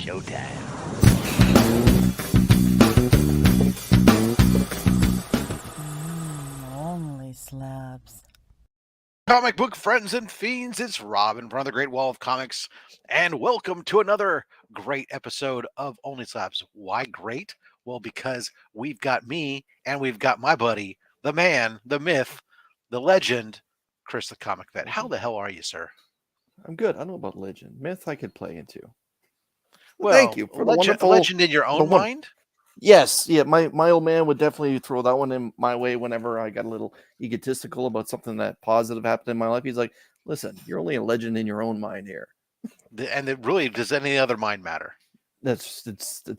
showtime. OnlySlabs. Comic book friends and fiends, it's Rob in front of the Great Wall of Comics, and welcome to another great episode of OnlySlabs. Why great? Well, because we've got me and we've got my buddy, the man, the myth, the legend, Chris the Comic Vet. How the hell are you, sir? I'm good. I don't know about legend. Myth I could play into. Well, Thank you for the wonderful legend in your own mind. Yes, yeah. My old man would definitely throw that one in my way whenever I got a little egotistical about something that positive happened in my life. He's like, "Listen, you're only a legend in your own mind here." And it really, does any other mind matter? That's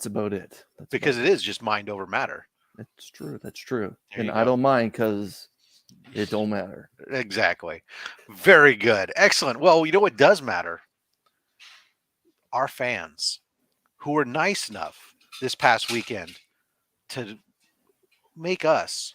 about it. Because it is just mind over matter. That's true. That's true. There And you I go. don't mind because it don't matter. Exactly. Very good. Excellent. Well, you know what does matter? Our fans who were nice enough this past weekend to make us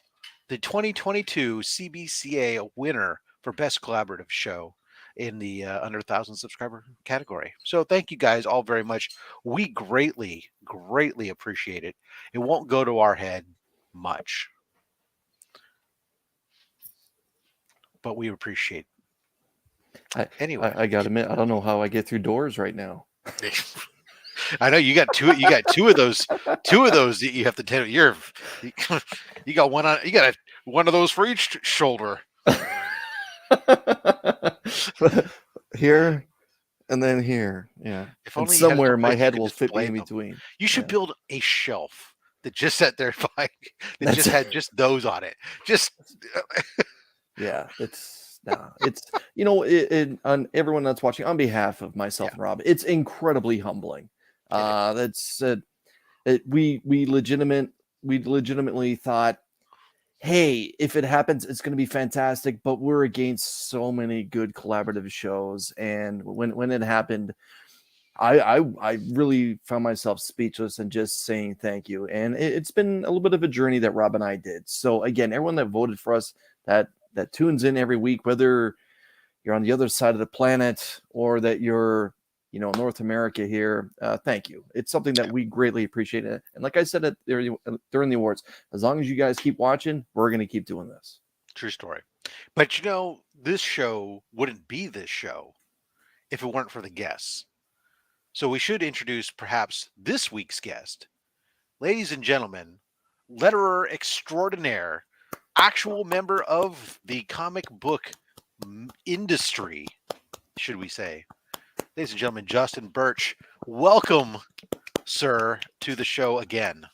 the 2022 CBCA winner for Best Collaborative Show in the under 1,000 subscriber category. So thank you guys all very much. We greatly, greatly appreciate it. It won't go to our head much, but we appreciate it. Anyway, I gotta admit, I don't know how I get through doors right now. I know you got two. You got two of those. Two of those that you have to tell. You got one on. You got one of those for each shoulder. Here and then here, yeah. If And only you had somewhere a my place you head could will fit display in them. between. You should Yeah. build a shelf that just sat there that That's just had just those on it. Just Yeah, it's on everyone that's watching, on behalf of myself and Rob, it's incredibly humbling. That's we legitimately thought, hey, if it happens, it's going to be fantastic. But we're against so many good collaborative shows, and when it happened, I really found myself speechless and just saying thank you. And it's been a little bit of a journey that Rob and I did. So again, everyone that voted for us, that tunes in every week, whether you're on the other side of the planet or that you're North America here, thank you. It's something that we greatly appreciate. And like I said during the awards, as long as you guys keep watching, we're going to keep doing this. true story. But this show wouldn't be this show if it weren't for the guests. So we should introduce perhaps this week's guest, ladies and gentlemen, letterer extraordinaire, actual member of the comic book industry, should we say. Ladies and gentlemen, Justin Birch, welcome, sir, to the show again.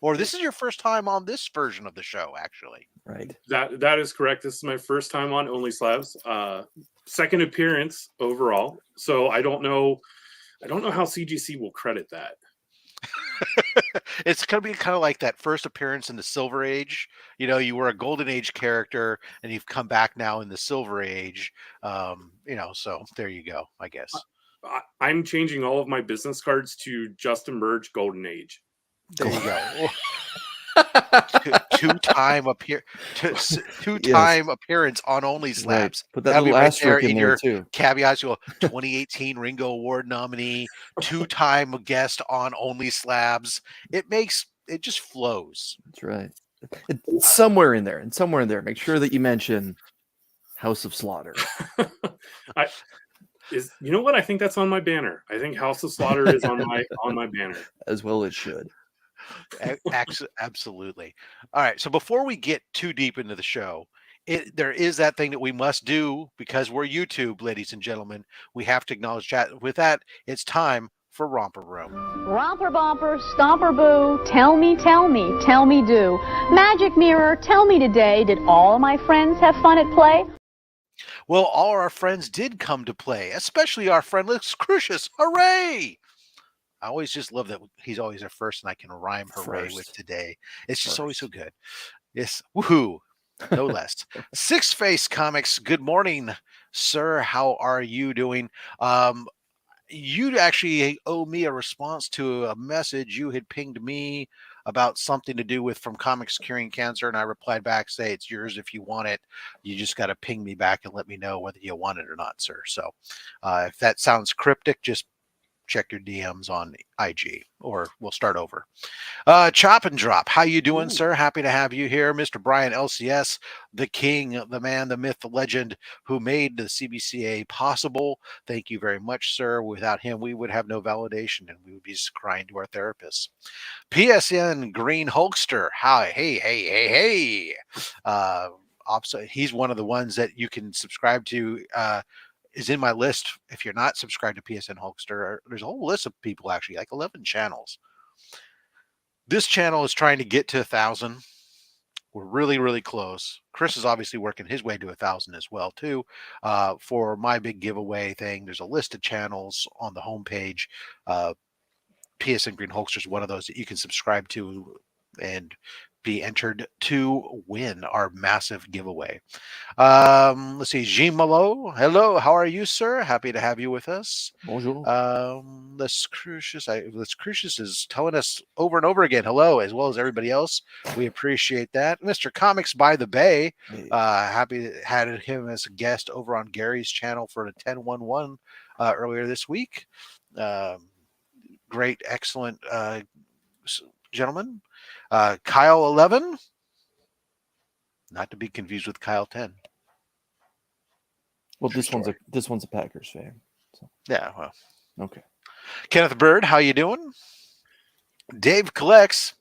Or this is your first time on this version of the show, actually. Right. That is correct. This is my first time on OnlySlabs. Second appearance overall. So I don't know how CGC will credit that. It's going to be kind of like that first appearance in the Silver Age. You were a Golden Age character, and you've come back now in the Silver Age. So there you go, I guess. I'm changing all of my business cards to Justin Birch Golden Age. There you go. Two-time appearance on OnlySlabs. Right. Put that little asterisk in there too. Caveats. 2018 Ringo Award nominee, two-time guest on OnlySlabs. It just flows. That's right. It's somewhere in there, make sure that you mention House of Slaughter. You know what? I think that's on my banner. I think House of Slaughter is on my banner. As well it should. Absolutely. All right. So before we get too deep into the show, there is that thing that we must do because we're YouTube, ladies and gentlemen. We have to acknowledge chat. With that, it's time for Romper Room. Romper bumper, stomper boo, tell me do. Magic mirror, tell me today, did all my friends have fun at play? Well, all our friends did come to play, especially our friend Lex Crucius. Hooray! I always just love that he's always a first and I can rhyme hooray with today. It's just always so good. Yes, woohoo, no less. Six Face Comics, good morning, sir. How are you doing? You actually owe me a response to a message you had pinged me about something to do with From Comics Curing Cancer, and I replied back, say it's yours if you want it. You just got to ping me back and let me know whether you want it or not, sir. So if that sounds cryptic, just check your DMs on IG, or we'll start over. Chop and Drop, how you doing, sir? Happy to have you here. Mr. Brian LCS, the king, the man, the myth, the legend who made the CBCA possible. Thank you very much, sir. Without him, we would have no validation and we would be just crying to our therapists. PSN Green Hulkster, hi, hey. He's one of the ones that you can subscribe to. Is in my list. If you're not subscribed to PSN Hulkster, there's a whole list of people, actually, like 11 channels. This channel is trying to get to 1,000. We're really, really close. Chris is obviously working his way to 1,000 as well, too. For my big giveaway thing, there's a list of channels on the homepage. PSN Green Hulkster is one of those that you can subscribe to and be entered to win our massive giveaway. Let's see, Jean Malo. Hello, how are you, sir? Happy to have you with us. Bonjour. Les Crucius is telling us over and over again hello, as well as everybody else. We appreciate that. Mr. Comics by the Bay. Happy to had him as a guest over on Gary's channel for the 10-1-1 earlier this week. Great, excellent gentleman. Kyle 11, not to be confused with Kyle 10. Well, this one's a Packers fan. So. Yeah, well, okay. Kenneth Bird, how you doing? Dave Collects,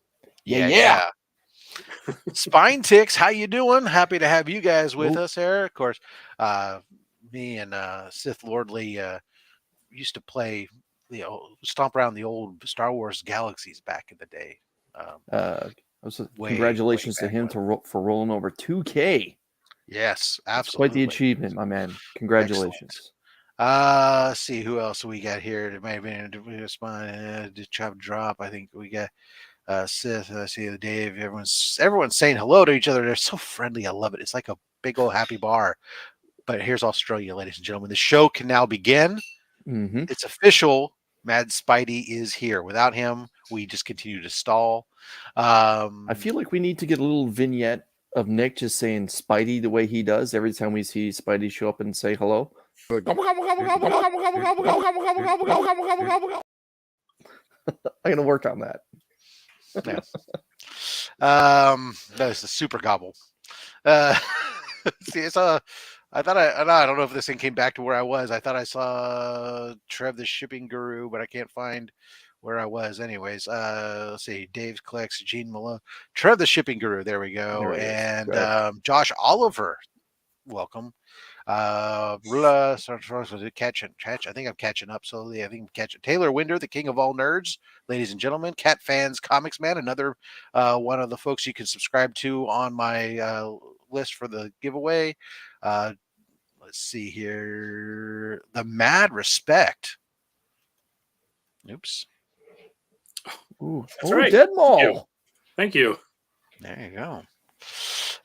yeah. Spine Ticks, how you doing? Happy to have you guys with us here. Of course, me and Sith Lordly used to play, stomp around the old Star Wars galaxies back in the day. Congratulations to him for rolling over 2K. Yes, absolutely. That's quite the achievement, my man. Congratulations. Let's see who else we got here. It might have been a chop drop. I think we got Sith. I see Dave. Everyone's saying hello to each other. They're so friendly. I love it. It's like a big old happy bar. But here's Australia, ladies and gentlemen. The show can now begin. Mm-hmm. It's official. Mad Spidey is here. Without him, we just continue to stall. I feel like we need to get a little vignette of Nick just saying Spidey the way he does every time we see Spidey show up and say hello. I'm gonna work on that. Yeah. That is the super gobble. See, I don't know if this thing came back to where I was. I thought I saw Trev the shipping guru, but I can't find where I was. Anyways, let's see. Dave Collects, Gene Malone, Trev the shipping guru. There we go. And Josh Oliver, welcome. Rula, catch. I think I'm catching up slowly. I think I'm catching. Taylor Winder, the king of all nerds, ladies and gentlemen. Cat Fans Comics Man, another one of the folks you can subscribe to on my list for the giveaway. Let's see here. The Mad Respect. Oops. Ooh, that's right. Dead Mall. Thank you. There you go.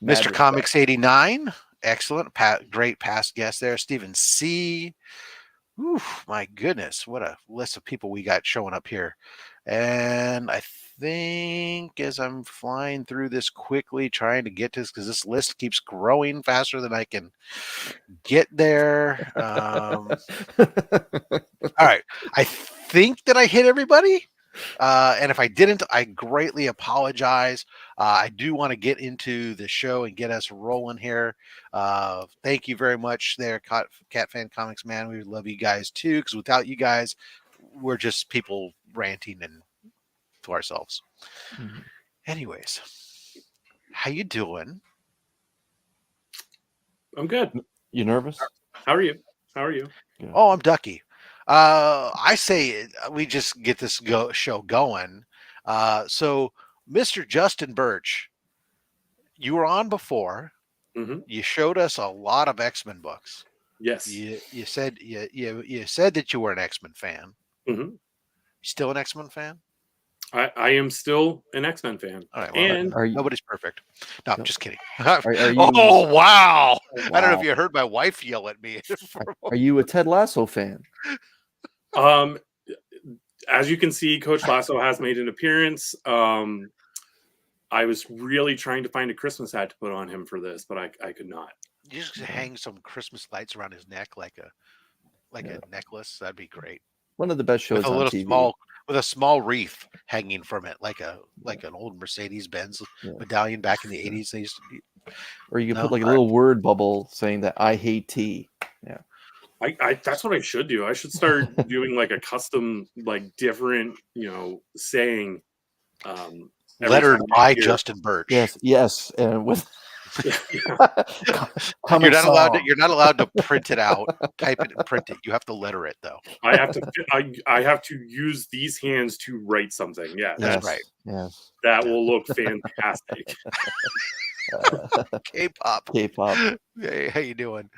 Mad Mr. Respect. Comics 89. Excellent. Great past guest there. Stephen C. Ooh, my goodness. What a list of people we got showing up here. And I think as I'm flying through this quickly, trying to get to this, because this list keeps growing faster than I can get there. All right. I think that I hit everybody. And if I didn't, I greatly apologize. I do want to get into the show and get us rolling here. Thank you very much there, Cat Fan Comics Man. We love you guys too, because without you guys, we're just people ranting and to ourselves. Mm-hmm. Anyways, how you doing? I'm good. You nervous? How are you? Good. Oh, I'm Ducky. I say we just get this show going. So, Mr. Justin Birch, you were on before. Mm-hmm. You showed us a lot of X-Men books. Yes. You said you said that you were an X-Men fan. Mm-hmm. Still an X-Men fan? I am still an X-Men fan. All right. Well, and nobody's perfect. No, I'm just kidding. Are you, oh wow! I don't know Wow. if you heard my wife yell at me. Are you a Ted Lasso fan? As you can see, Coach Lasso has made an appearance. I was really trying to find a Christmas hat to put on him for this, but I could not. You just hang some Christmas lights around his neck like a necklace. That'd be great. one of the best shows with a on little TV. with a small wreath hanging from it, like an old Mercedes Benz medallion back in the 80s. They used to be, or you can put like a little word bubble saying that I hate tea. Yeah. I that's what I should do. I should start doing like a custom, like different, saying. Lettered by Justin Birch. Yes, and with you're not allowed to print it out, type it and print it. You have to letter it though. I have to use these hands to write something. Yeah, that's right. Yes, that will look fantastic. K-pop. Hey, how you doing?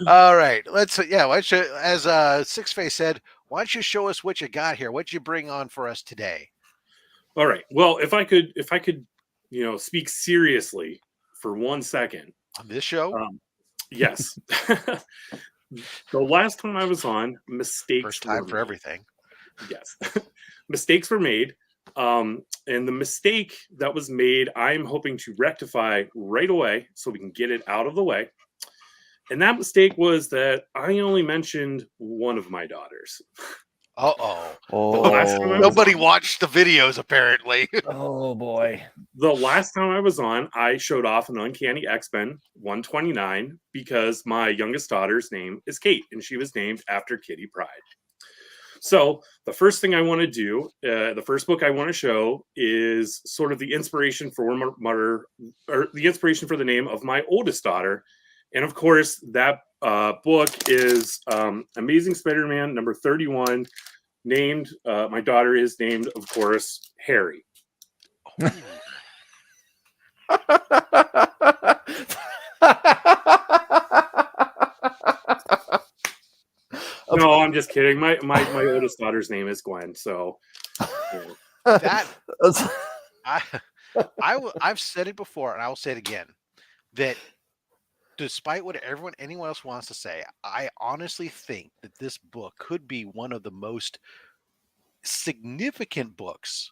All right, let's as Six Face said, why don't you show us what you got here? What you bring on for us today? All right. Well, if I could, speak seriously for 1 second on this show. Yes. The last time I was on, mistakes. First time for everything. Yes. Mistakes were made. And the mistake that was made, I'm hoping to rectify right away so we can get it out of the way. And that mistake was that I only mentioned one of my daughters. Nobody watched the videos, apparently. Oh, boy. The last time I was on, I showed off an Uncanny X-Men 129 because my youngest daughter's name is Kate, and she was named after Kitty Pryde. So the first thing I want to do, the first book I want to show is sort of the inspiration for the inspiration for the name of my oldest daughter. And of course, that book is Amazing Spider-Man number 31, named, my daughter is named, of course, Harry. No, I'm just kidding. My oldest daughter's name is Gwen. So I've said it before, and I will say it again, that despite what anyone else wants to say, I honestly think that this book could be one of the most significant books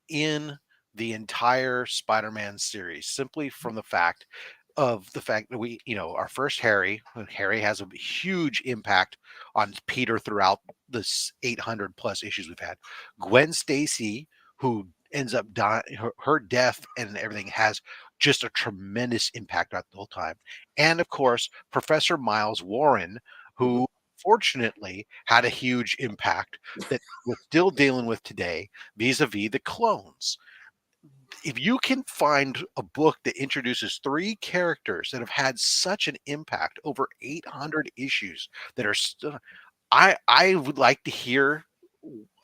in the entire Spider-Man series, simply from the fact that we, our first Harry has a huge impact on Peter throughout this 800 plus issues we've had. Gwen Stacy, who ends up dying, her death and everything has just a tremendous impact on the whole time. And of course, Professor Miles Warren, who fortunately had a huge impact that we're still dealing with today vis-a-vis the clones. If you can find a book that introduces 3 characters that have had such an impact over 800 issues that are still, I would like to hear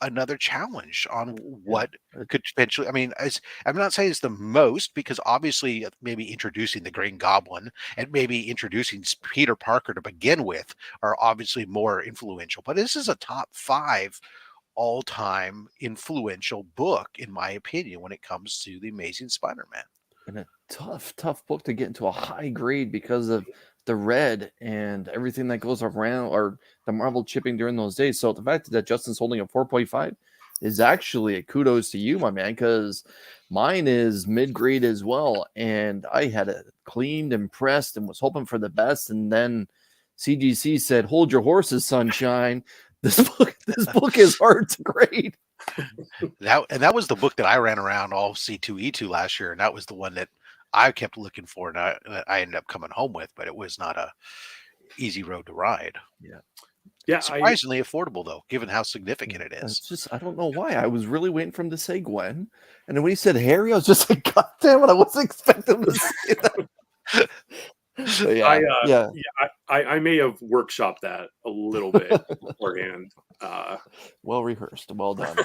another challenge on what could potentially, I'm not saying it's the most, because obviously maybe introducing the Green Goblin and maybe introducing Peter Parker to begin with are obviously more influential, but this is a top 5 all-time influential book, in my opinion, when it comes to the Amazing Spider-Man. And a tough book to get into a high grade because of the red and everything that goes around, or the Marvel chipping during those days. So the fact that Justin's holding a 4.5 is actually a kudos to you, my man, because mine is mid-grade as well. And I had it cleaned and pressed and was hoping for the best. And then CGC said, hold your horses, sunshine. This book is hard to grade. That was the book that I ran around all C2E2 last year, and that was the one that I kept looking for, and I ended up coming home with, but it was not a easy road to ride. Yeah, surprisingly affordable though, given how significant it is. It's just, I don't know why. I was really waiting for him to say Gwen, and then when he said Harry, I was just like, God damn it, I wasn't expecting him to say that. I may have workshopped that a little bit beforehand. Well rehearsed, well done.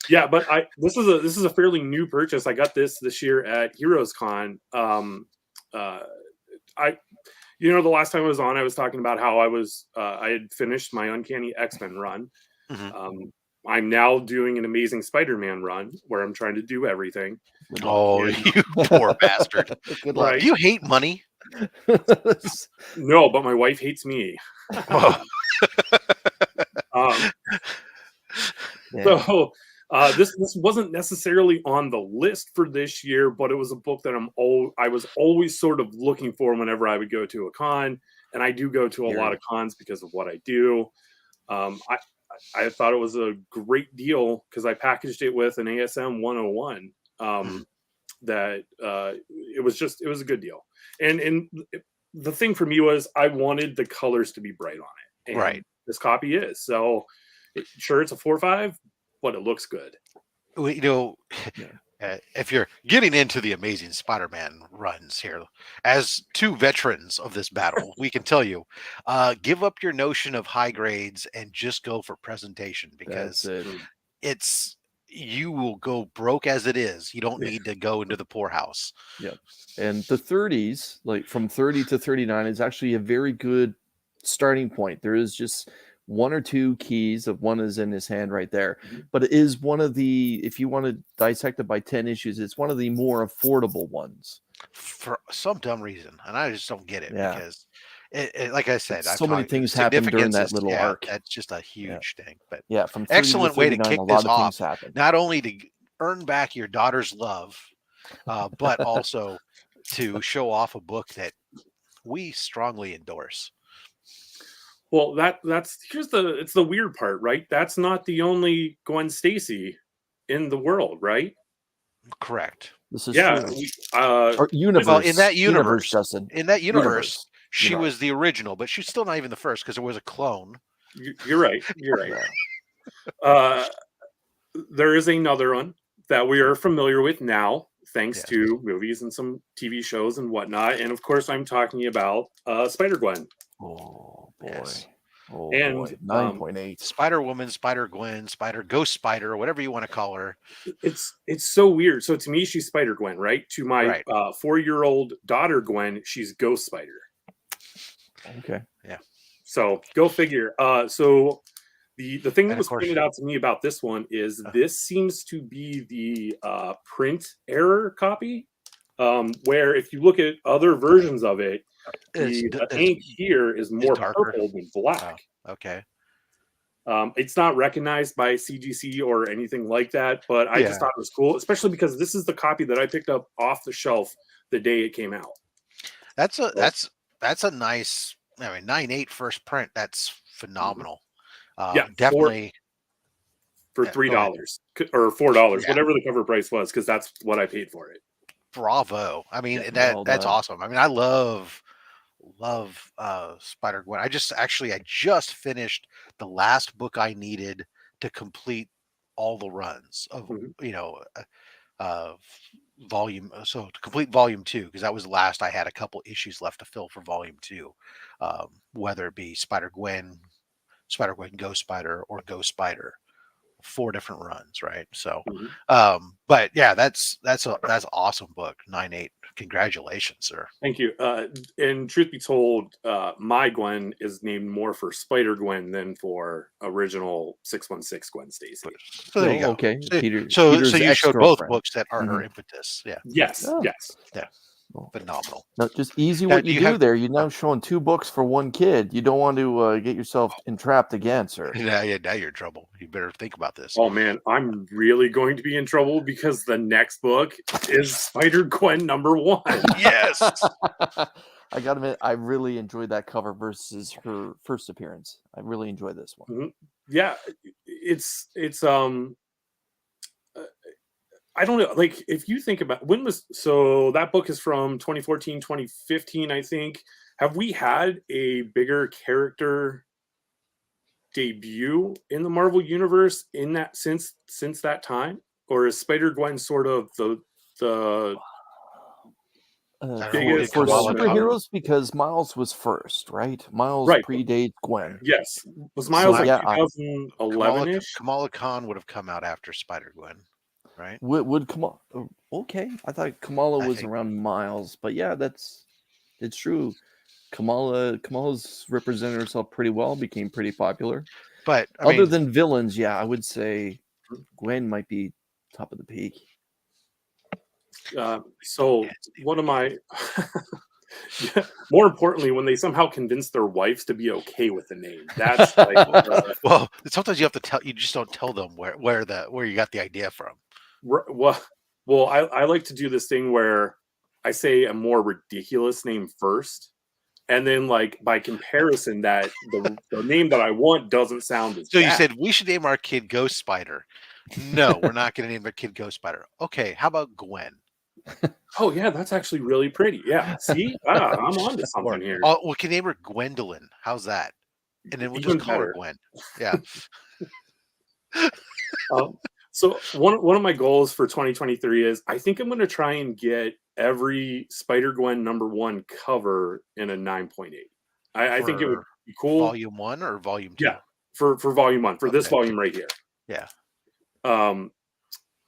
Yeah, but this is a fairly new purchase. I got this year at Heroes Con. The last time I was on, I was talking about how I had finished my Uncanny X-Men run. Mm-hmm. I'm now doing an Amazing Spider-Man run where I'm trying to do everything. Oh, you poor bastard! Good luck. Do you hate money? No, but my wife hates me. So this wasn't necessarily on the list for this year, but it was a book that I was always sort of looking for whenever I would go to a con, and I do go to a lot of cons because of what I do. I thought it was a great deal because I packaged it with an ASM 101. That it was a good deal. And the thing for me was I wanted the colors to be bright on it. And Right. this copy is. So sure, it's a 4.5, but it looks good. If you're getting into the Amazing Spider-Man runs here, as two veterans of this battle, we can tell you, give up your notion of high grades and just go for presentation, because you will go broke as it is. You don't need to go into the poorhouse. Yeah. And the 30s, like from 30 to 39, is actually a very good starting point. There is just one or two keys. Of one is in his hand right there, but it is one of the, if you want to dissect it by 10 issues, it's one of the more affordable ones for some dumb reason, and I just don't get it. Yeah. Because like I said, so many things happen during that little arc. That's just a huge thing. But yeah, from excellent way to kick this off. Happen. Not only to earn back your daughter's love, but also to show off a book that we strongly endorse. Well, it's the weird part, right? That's not the only Gwen Stacy in the world, right? Correct. This is true. Universe. Well, in that universe, Justin. In that universe. She was the original, but she's still not even the first because there was a clone. You're right. You're right. There is another one that we are familiar with now, thanks to movies and some TV shows and whatnot. And of course, I'm talking about Spider-Gwen. Oh, boy. Yes. Oh, and boy. 9.8. Spider-Woman, Spider-Gwen, Ghost Spider, whatever you want to call her. It's so weird. So to me, she's Spider-Gwen, right? To my 4-year-old daughter, Gwen, she's Ghost Spider. Okay. Yeah. So go figure. So the thing that was pointed out to me about this one is this seems to be the print error copy, where if you look at other versions of it, the ink here is more purple than black. Oh, okay. It's not recognized by CGC or anything like that, but I just thought it was cool, especially because this is the copy that I picked up off the shelf the day it came out. That's a nice, 9.8 first print. That's phenomenal. Definitely for $3 or $4, whatever the cover price was, because that's what I paid for it. Bravo. That's awesome. I love Spider-Gwen. I just finished the last book I needed to complete all the runs of volume. So to complete volume 2, because that was the last. I had a couple issues left to fill for volume 2, whether it be Spider-Gwen, Ghost Spider, or Ghost Spider. 4 different runs, right? So but yeah, that's awesome book. 9.8. Congratulations, sir. Thank you. And truth be told, my Gwen is named more for Spider-Gwen than for original 616 Gwen Stacy. So there you go. Okay. So you showed both books that are her impetus. Yeah. Yes. Yes. Yeah. Phenomenal. No, just easy what you do there. You're now showing 2 books for 1 kid. You don't want to get yourself entrapped again, sir. Now you're in trouble. You better think about this. Oh man, I'm really going to be in trouble because the next book is Spider-Gwen #1. Yes. I gotta admit, I really enjoyed that cover versus her first appearance. I really enjoyed this one. Yeah, it's I don't know, like if you think about that book is from 2014, 2015, I think. Have we had a bigger character debut in the Marvel universe in that since that time? Or is Spider-Gwen sort of the biggest for superheroes? Because Miles was first, right? Miles predates Gwen. Yes. Was Miles 2011-ish? Kamala Khan would have come out after Spider-Gwen. Right? Would Kamala? Okay, I thought Kamala was around Miles, but yeah, it's true. Kamala's represented herself pretty well, became pretty popular. But other than villains, I would say Gwen might be top of the peak. So what am I? More importantly, when they somehow convince their wives to be okay with the name, that's like well, sometimes you have to tell. You just don't tell them where you got the idea from. Well, I like to do this thing where I say a more ridiculous name first, and then like by comparison, that the name that I want doesn't sound as So you bad. said we should name our kid Ghost Spider. No, we're not going to name our kid Ghost Spider. Okay, how about Gwen? Oh yeah, that's actually really pretty. Yeah, see, I'm on to something here. Oh, we can name her Gwendolyn. How's that? And then we'll just Even call her better. Gwen. Yeah. So one of my goals for 2023 is I think I'm going to try and get every Spider-Gwen #1 cover in a 9.8. I think it would be cool. Volume 1 or volume 2? Yeah, for volume 1, for this volume right here. Yeah.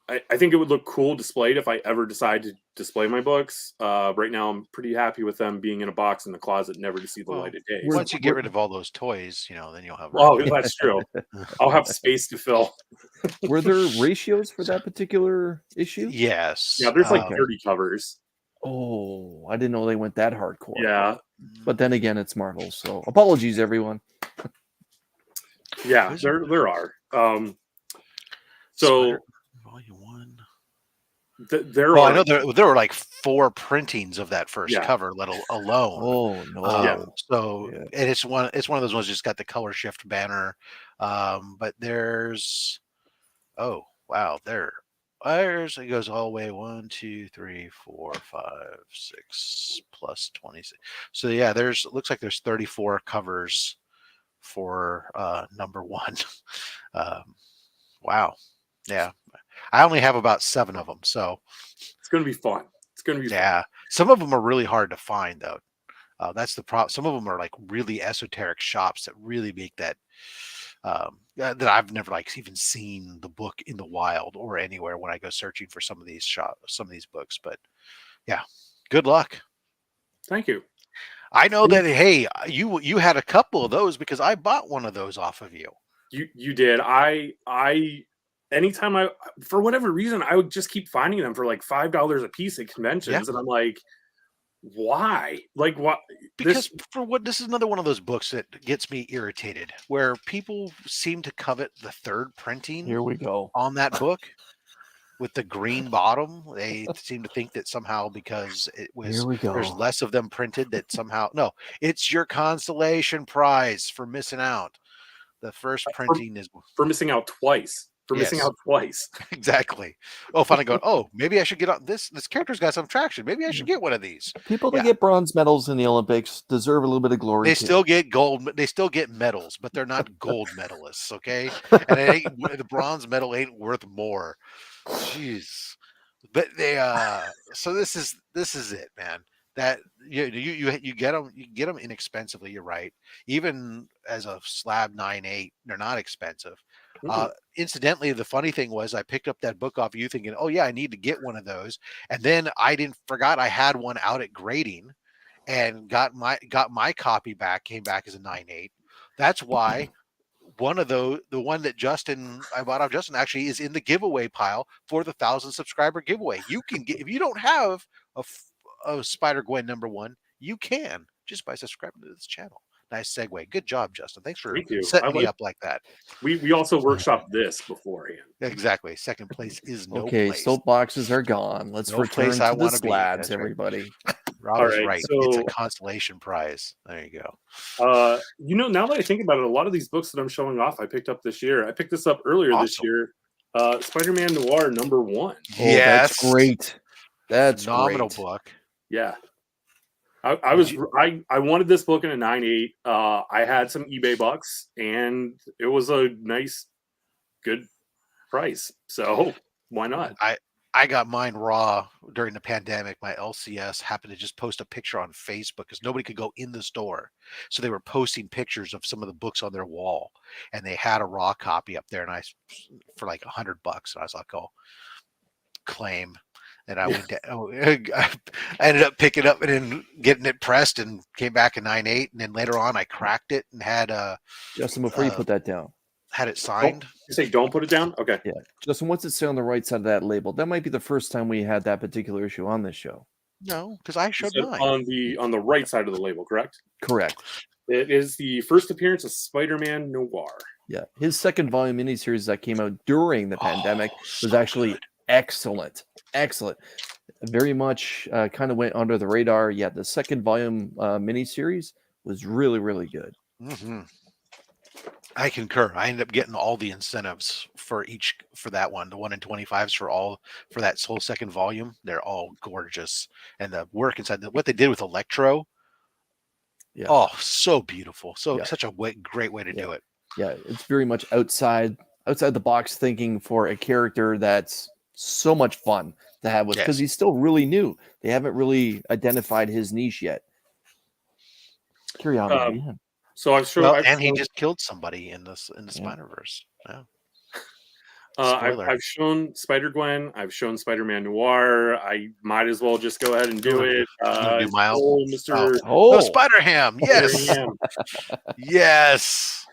I think it would look cool displayed if I ever decide to display my books. Right now, I'm pretty happy with them being in a box in the closet, never to see the light of day. Once you get rid of all those toys, then you'll have. Oh, that's true. I'll have space to fill. Were there ratios for that particular issue? Yes. Yeah, there's like 30 covers. Oh, I didn't know they went that hardcore. Yeah. But then again, it's Marvel, so apologies, everyone. Yeah, there are. So volume 1. I know there were like 4 printings of that first cover, let alone. Oh no! And it's one of those ones just got the color shift banner, but there's there's it goes all the way 1, 2, 3, 4, 5, 6 plus 26. So yeah, it looks like there's 34 covers for #1. Wow. Yeah. I only have about 7 of them, so it's going to be fun. It's going to be fun. Some of them are really hard to find, though. That's the problem. Some of them are like really esoteric shops that really make that that I've never even seen the book in the wild or anywhere when I go searching for some of these books. But yeah, good luck. Thank you. I know that. Hey, you had a couple of those because I bought one of those off of you. You did. Anytime for whatever reason, I would just keep finding them for like $5 a piece at conventions. And I'm like, why? Like what? Because this is another one of those books that gets me irritated where people seem to covet the 3rd printing. Here we go. On that book with the green bottom. They seem to think that somehow because there's less of them printed that somehow, no, it's your consolation prize for missing out. The first printing is for missing out twice. Missing out twice. Exactly. Oh, finally going, maybe I should get on this. This character's got some traction. Maybe I should get one of these. People that get bronze medals in the Olympics deserve a little bit of glory. They still get gold. They still get medals, but they're not gold medalists. Okay. And the bronze medal ain't worth more. Jeez. But they, so this is it, man. That you get them inexpensively. You're right. Even as a slab 9.8, they're not expensive. Incidentally, the funny thing was I picked up that book off of you thinking, oh yeah, I need to get one of those. And then I forgot I had one out at grading and got my copy back, came back as a 9.8. That's why one of the one that I bought off Justin actually is in the giveaway pile for the 1,000 subscriber giveaway. You can get, if you don't have a Spider-Gwen #1, you can just by subscribing to this channel. Nice segue. Good job, Justin. Thanks for setting me up like that. We also workshopped this beforehand. Exactly. Second place is no place. place. Soapboxes are gone. Let's return to the slabs, everybody. Rob is right. So, it's a consolation prize. There you go. Now that I think about it, a lot of these books that I'm showing off, I picked up this year. I picked this up earlier this year. Spider-Man Noir #1. Oh, yes. That's great. That's phenomenal book. Yeah. I wanted this book in a 9.8. I had some eBay bucks and it was a nice, good price. So why not? I got mine raw during the pandemic. My LCS happened to just post a picture on Facebook because nobody could go in the store. So they were posting pictures of some of the books on their wall and they had a raw copy up there. And for like $100. And I was like, oh, claim. And I went I ended up picking up and then getting it pressed and came back in 9.8. And then later on, I cracked it and had Justin, before you put that down, had it signed. You say don't put it down? Okay. Yeah. Justin, what's it say on the right side of that label? That might be the first time we had that particular issue on this show. No, because I showed mine. On the right side of the label, correct? Correct. It is the first appearance of Spider-Man Noir. Yeah. His second volume miniseries that came out during the pandemic was actually excellent. very much kind of went under the radar. Yeah, the second volume miniseries was really, really good. Mm-hmm. I concur. I ended up getting all the incentives for that one. The 1 in 25s for that whole second volume. They're all gorgeous, and the work inside what they did with Electro. Yeah. Oh, so beautiful. Such a great way to do it. Yeah, it's very much outside the box thinking for a character that's so much fun to have with, because he's still really new. They haven't really identified his niche yet. Carry on, man. So and he just killed somebody in the Spider-Verse. Yeah. I've shown Spider-Gwen. I've shown Spider-Man Noir. I might as well just go ahead and do it. Do Miles? Mr. Spider-Ham. Yes. Yes.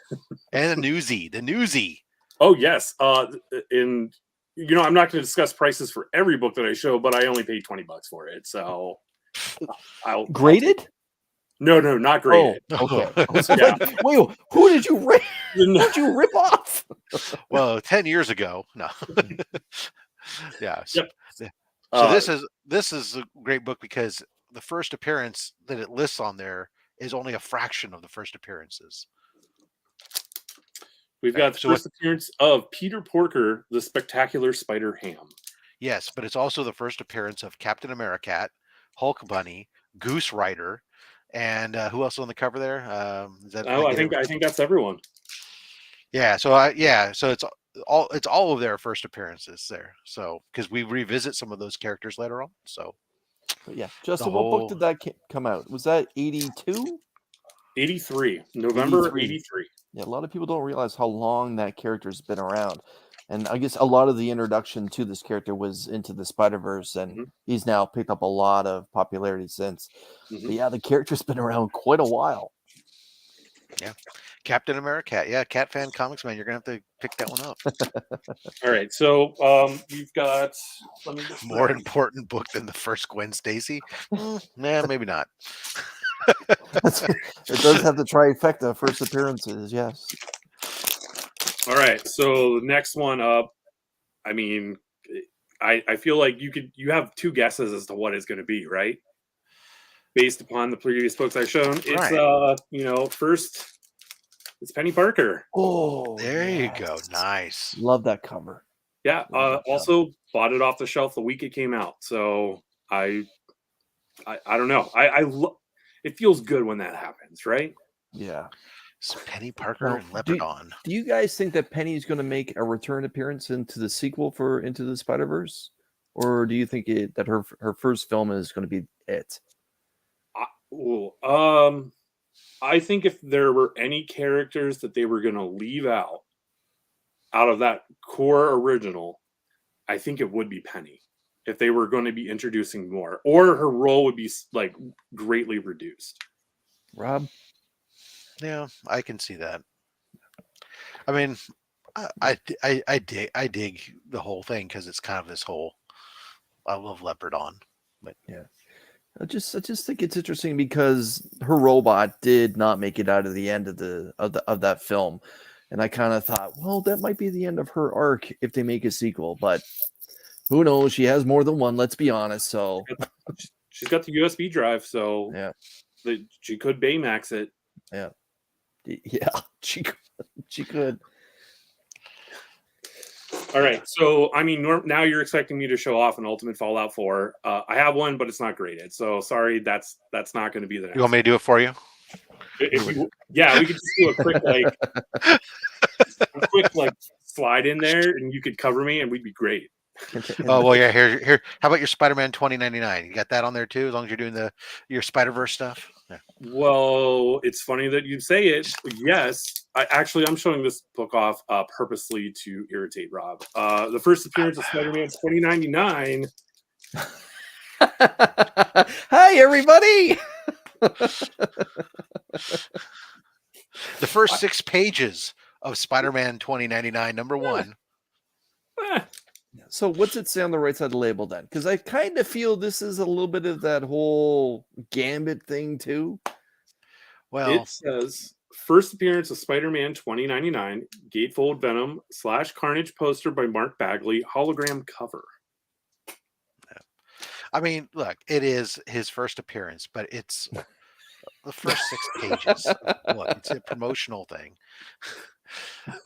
And the Newsy. Oh, yes. I'm not going to discuss prices for every book that I show, but I only paid $20 for it. So graded? No, not graded. Oh, okay. Wait, who did you rip? Who'd you rip off? Well, 10 years ago. No. Yeah. Yep. So this is a great book because the first appearance that it lists on there is only a fraction of the first appearances. We've got the first appearance of Peter Porker, the Spectacular Spider-Ham. Yes, but it's also the first appearance of Captain Americat, Hulk Bunny, Goose Rider, and who else on the cover there? I think that's everyone. Yeah, so it's all of their first appearances there. So because we revisit some of those characters later on. So yeah, Justin, what book did that come out? Was that 82? 83, November 83. Yeah, a lot of people don't realize how long that character's been around. And I guess a lot of the introduction to this character was into the Spider-Verse, and he's now picked up a lot of popularity since. But yeah, the character's been around quite a while. Yeah. Captain America. Yeah, Cat Fan Comics, man. You're going to have to pick that one up. All right. So we've got... More important book than the first Gwen Stacy? Nah, maybe not. It does have the trifecta first appearances, yes. All right, so the next one up, I mean, I feel like you have two guesses as to what it's going to be, right? Based upon the previous books I've shown. It's first it's Penny Parker. Oh, there you go. Nice. Love that cover. Yeah, also bought it off the shelf the week it came out. So I don't know. It feels good when that happens, right? Yeah. It's Penny Parker and Lebanon. Do you guys think that Penny is going to make a return appearance into the sequel for Into the Spider-Verse? Or do you think that her first film is going to be it? I think if there were any characters that they were going to leave out of that core original, I think it would be Penny. If they were going to be introducing more, or her role would be like greatly reduced. Rob? Yeah, I can see that. I mean, I dig the whole thing because it's kind of this whole I love Leopardon, but yeah, I just think it's interesting because her robot did not make it out of the end of that film, and I kind of thought, well, that might be the end of her arc if they make a sequel, but who knows? She has more than one. Let's be honest. So she's got the USB drive, so yeah, she could Baymax it. Yeah, she could. All right, so I mean, now you're expecting me to show off an Ultimate Fallout 4. I have one, but it's not graded. So sorry, that's not going to be the next. You want me to do it for you? We could just do a quick slide in there, and you could cover me, and we'd be great. Oh well, yeah. Here. How about your Spider-Man 2099? You got that on there too, as long as you're doing your Spider-Verse stuff. Yeah. Well, it's funny that you say it. Yes, I'm showing this book off purposely to irritate Rob. The first appearance of Spider-Man 2099. Hi, everybody. The first 6 pages of Spider-Man 2099, number 1. So what's it say on the right side of the label then? Because I kind of feel this is a little bit of that whole Gambit thing too. Well, it says first appearance of Spider-Man 2099, Gatefold Venom / Carnage poster by Mark Bagley, hologram cover. I mean, look, it is his first appearance, but it's the first 6 pages of the book. It's a promotional thing.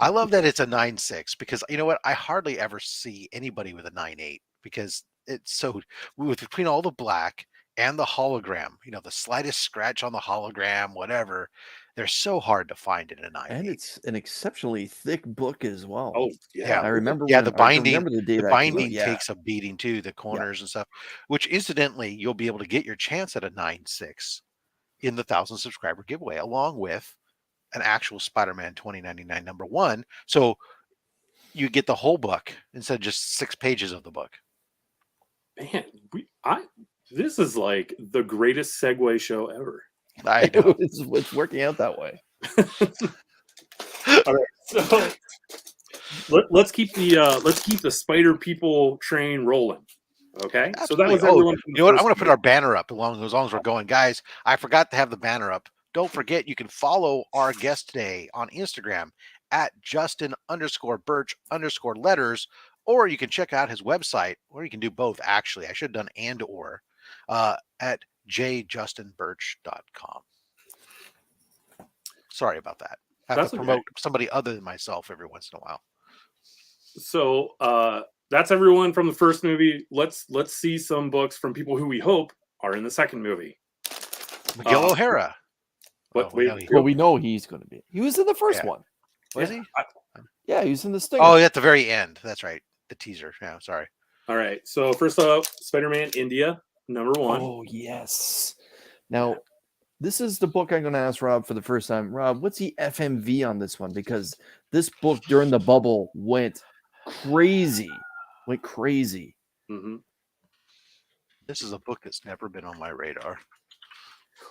I love that it's a 9.6 because you know what? I hardly ever see anybody with a 9.8 because it's so between all the black and the hologram, the slightest scratch on the hologram, whatever, they're so hard to find in a 9.8. And it's an exceptionally thick book as well. Oh yeah. I remember the binding. the day The that binding came out. takes a beating too, the corners and stuff. Which incidentally, you'll be able to get your chance at a 9.6 in the 1,000 subscriber giveaway, along with an actual Spider-Man 2099 #1. So you get the whole book instead of just 6 pages of the book. Man, this is like the greatest segue show ever. I know. It's working out that way. All right, so let's keep the spider people train rolling. Okay, Absolutely. So that was everyone. You know what? I want to put our banner up as long as we're going, guys. I forgot to have the banner up. Don't forget, you can follow our guest today on Instagram at Justin_Birch_letters, or you can check out his website, or you can do both. Actually, I should have done and/or at jjustinbirch.com. Sorry about that. I have to promote somebody other than myself every once in a while. So that's everyone from the first movie. Let's see some books from people who we hope are in the second movie. Miguel O'Hara. We know he's going to be. He was in the first one. Was he? Yeah, he was in the Stinger. Oh, at the very end. That's right. The teaser. Yeah, sorry. All right. So first up, Spider-Man India, #1. Oh, yes. Now, this is the book I'm going to ask Rob for the first time. Rob, what's the FMV on this one? Because this book during the bubble went crazy. Mm-hmm. This is a book that's never been on my radar.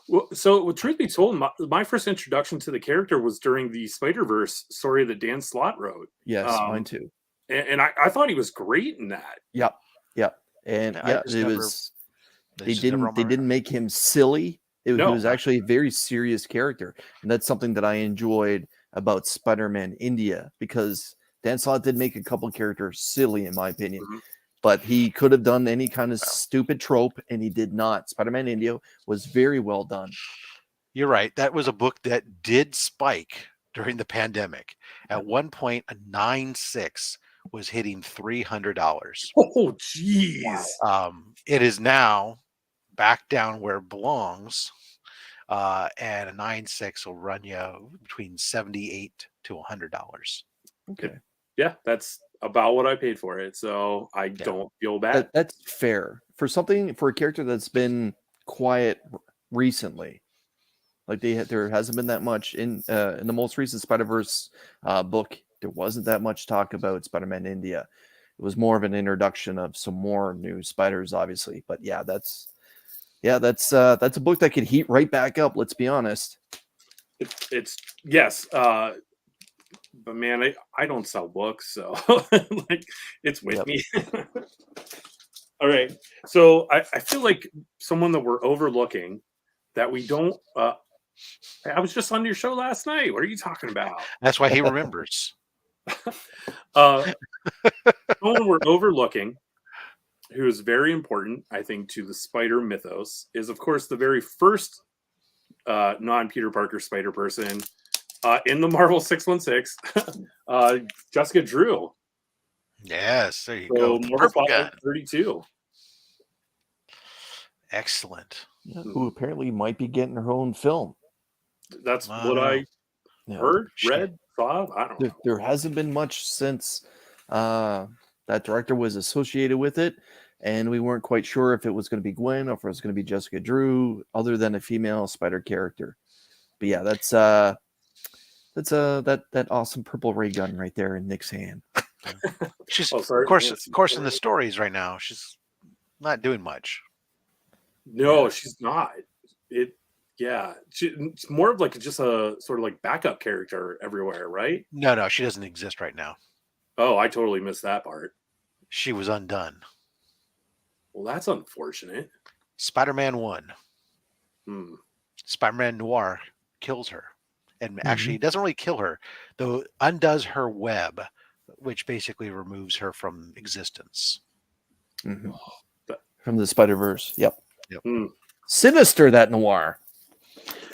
Well, so truth be told, my first introduction to the character was during the Spider-Verse story that Dan Slott wrote. Yes, mine too. And I thought he was great in that. Yep. And it was. They didn't make him silly. He was actually a very serious character, and that's something that I enjoyed about Spider-Man India, because Dan Slott did make a couple characters silly, in my opinion. Mm-hmm. But he could have done any kind of stupid trope, and he did not. Spider-Man India was very well done. You're right. That was a book that did spike during the pandemic. At one point, a 9.6 was hitting $300. Oh, geez. It is now back down where it belongs, and a 9.6 will run you between $78 to $100. Okay. Yeah, that's about what I paid for it, so I don't feel bad. That's fair for a character that's been quiet recently. Like there hasn't been that much in the most recent Spider-Verse book. There wasn't that much talk about Spider-Man India. It was more of an introduction of some more new spiders, obviously. But that's a book that could heat right back up. Let's be honest. It's yes. But man, I don't sell books, so like it's with me. All right. So I feel like someone that we're overlooking that we don't I was just on your show last night. What are you talking about? That's why he remembers. Someone we're overlooking who is very important, I think, to the spider mythos is, of course, the very first non-Peter Parker spider person in the Marvel 616, Jessica Drew. Yes, there you go. Marvel Spotlight 32. Excellent. Yeah, who apparently might be getting her own film. That's what I heard, read, saw. I don't know. There hasn't been much since that director was associated with it, and we weren't quite sure if it was going to be Gwen or if it was going to be Jessica Drew, other than a female spider character. But yeah, that's that awesome purple ray gun right there in Nick's hand. She's of course in the stories right now. She's not doing much. No, she's not. It's more of like just a sort of like backup character everywhere, right? No, she doesn't exist right now. Oh, I totally missed that part. She was undone. Well, that's unfortunate. Spider-Man 1. Spider-Man Noir kills her. And actually, doesn't really kill her, though undoes her web, which basically removes her from existence. Mm-hmm. From the Spider-Verse. Yep. Hmm. Sinister, that noir.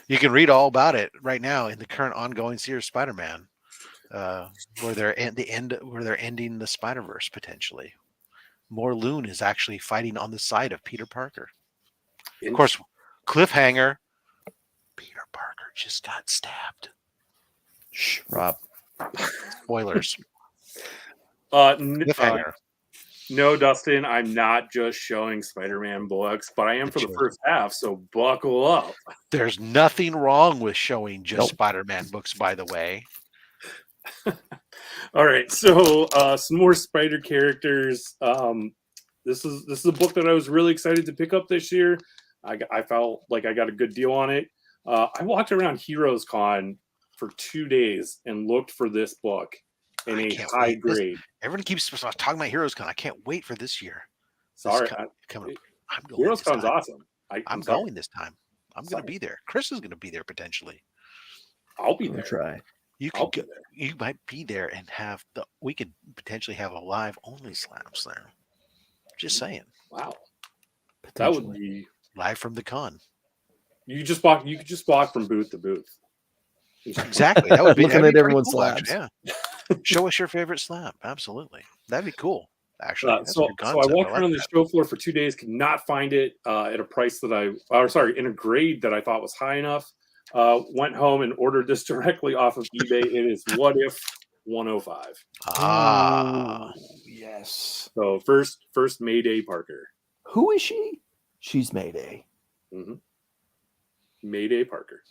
You can read all about it right now in the current ongoing series Spider-Man, where they're ending the Spider-Verse potentially. Morlun is actually fighting on the side of Peter Parker. Of course, cliffhanger. Peter Parker just got stabbed. Shh, Rob. Spoilers. Cliffhanger. No, Dustin, I'm not just showing Spider-Man books, but I am for the first half, so buckle up. There's nothing wrong with showing just Spider-Man books, by the way. All right, so some more Spider characters. This is a book that I was really excited to pick up this year. I felt like I got a good deal on it. I walked around Heroes Con for 2 days and looked for this book in a high grade. Everyone keeps talking about Heroes Con. I can't wait for this year. Sorry, I'm going. Heroes Con's awesome. I'm going this time. I'm going to be there. Chris is going to be there potentially. I'll be there. Try. You could go, you might be there and we could potentially have a live OnlySlabs there. Just saying. Wow. That would be live from the con. You could just walk from booth to booth. Exactly. That would be looking at everyone's cool, slabs. Yeah. Show us your favorite slab. Absolutely. That'd be cool. Actually. So I walked around the show floor for 2 days, could not find it at a price that in a grade that I thought was high enough. Went home and ordered this directly off of eBay. It is What If 105. Ah, yes. So first Mayday Parker. Who is she? She's Mayday. Mm-hmm. Mayday Parker.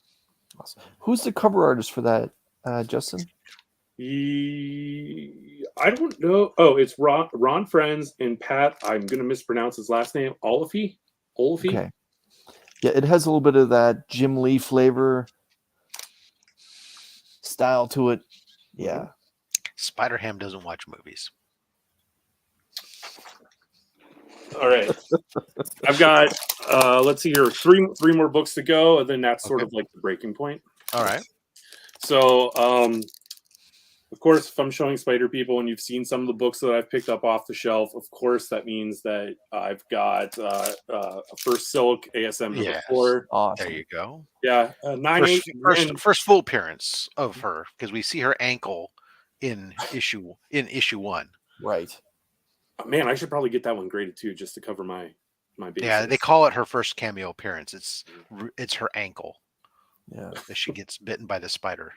Awesome. Who's the cover artist for that, Justin? I don't know. Oh, it's Ron Friends and Pat. I'm going to mispronounce his last name. Oliphie. Okay. Yeah, it has a little bit of that Jim Lee flavor style to it. Yeah. Spider-Ham doesn't watch movies. All right. I've got let's see here, three more books to go, and then that's sort of like the breaking point. All right. So of course, if I'm showing Spider People and you've seen some of the books that I've picked up off the shelf, of course that means that I've got a First Silk ASM number 4. Awesome. There you go. Yeah, 9/8. First full appearance of her, because we see her ankle in issue 1. Right. Man, I should probably get that one graded too, just to cover my bases. Yeah, they call it her first cameo appearance. It's her ankle. Yeah, that she gets bitten by the spider.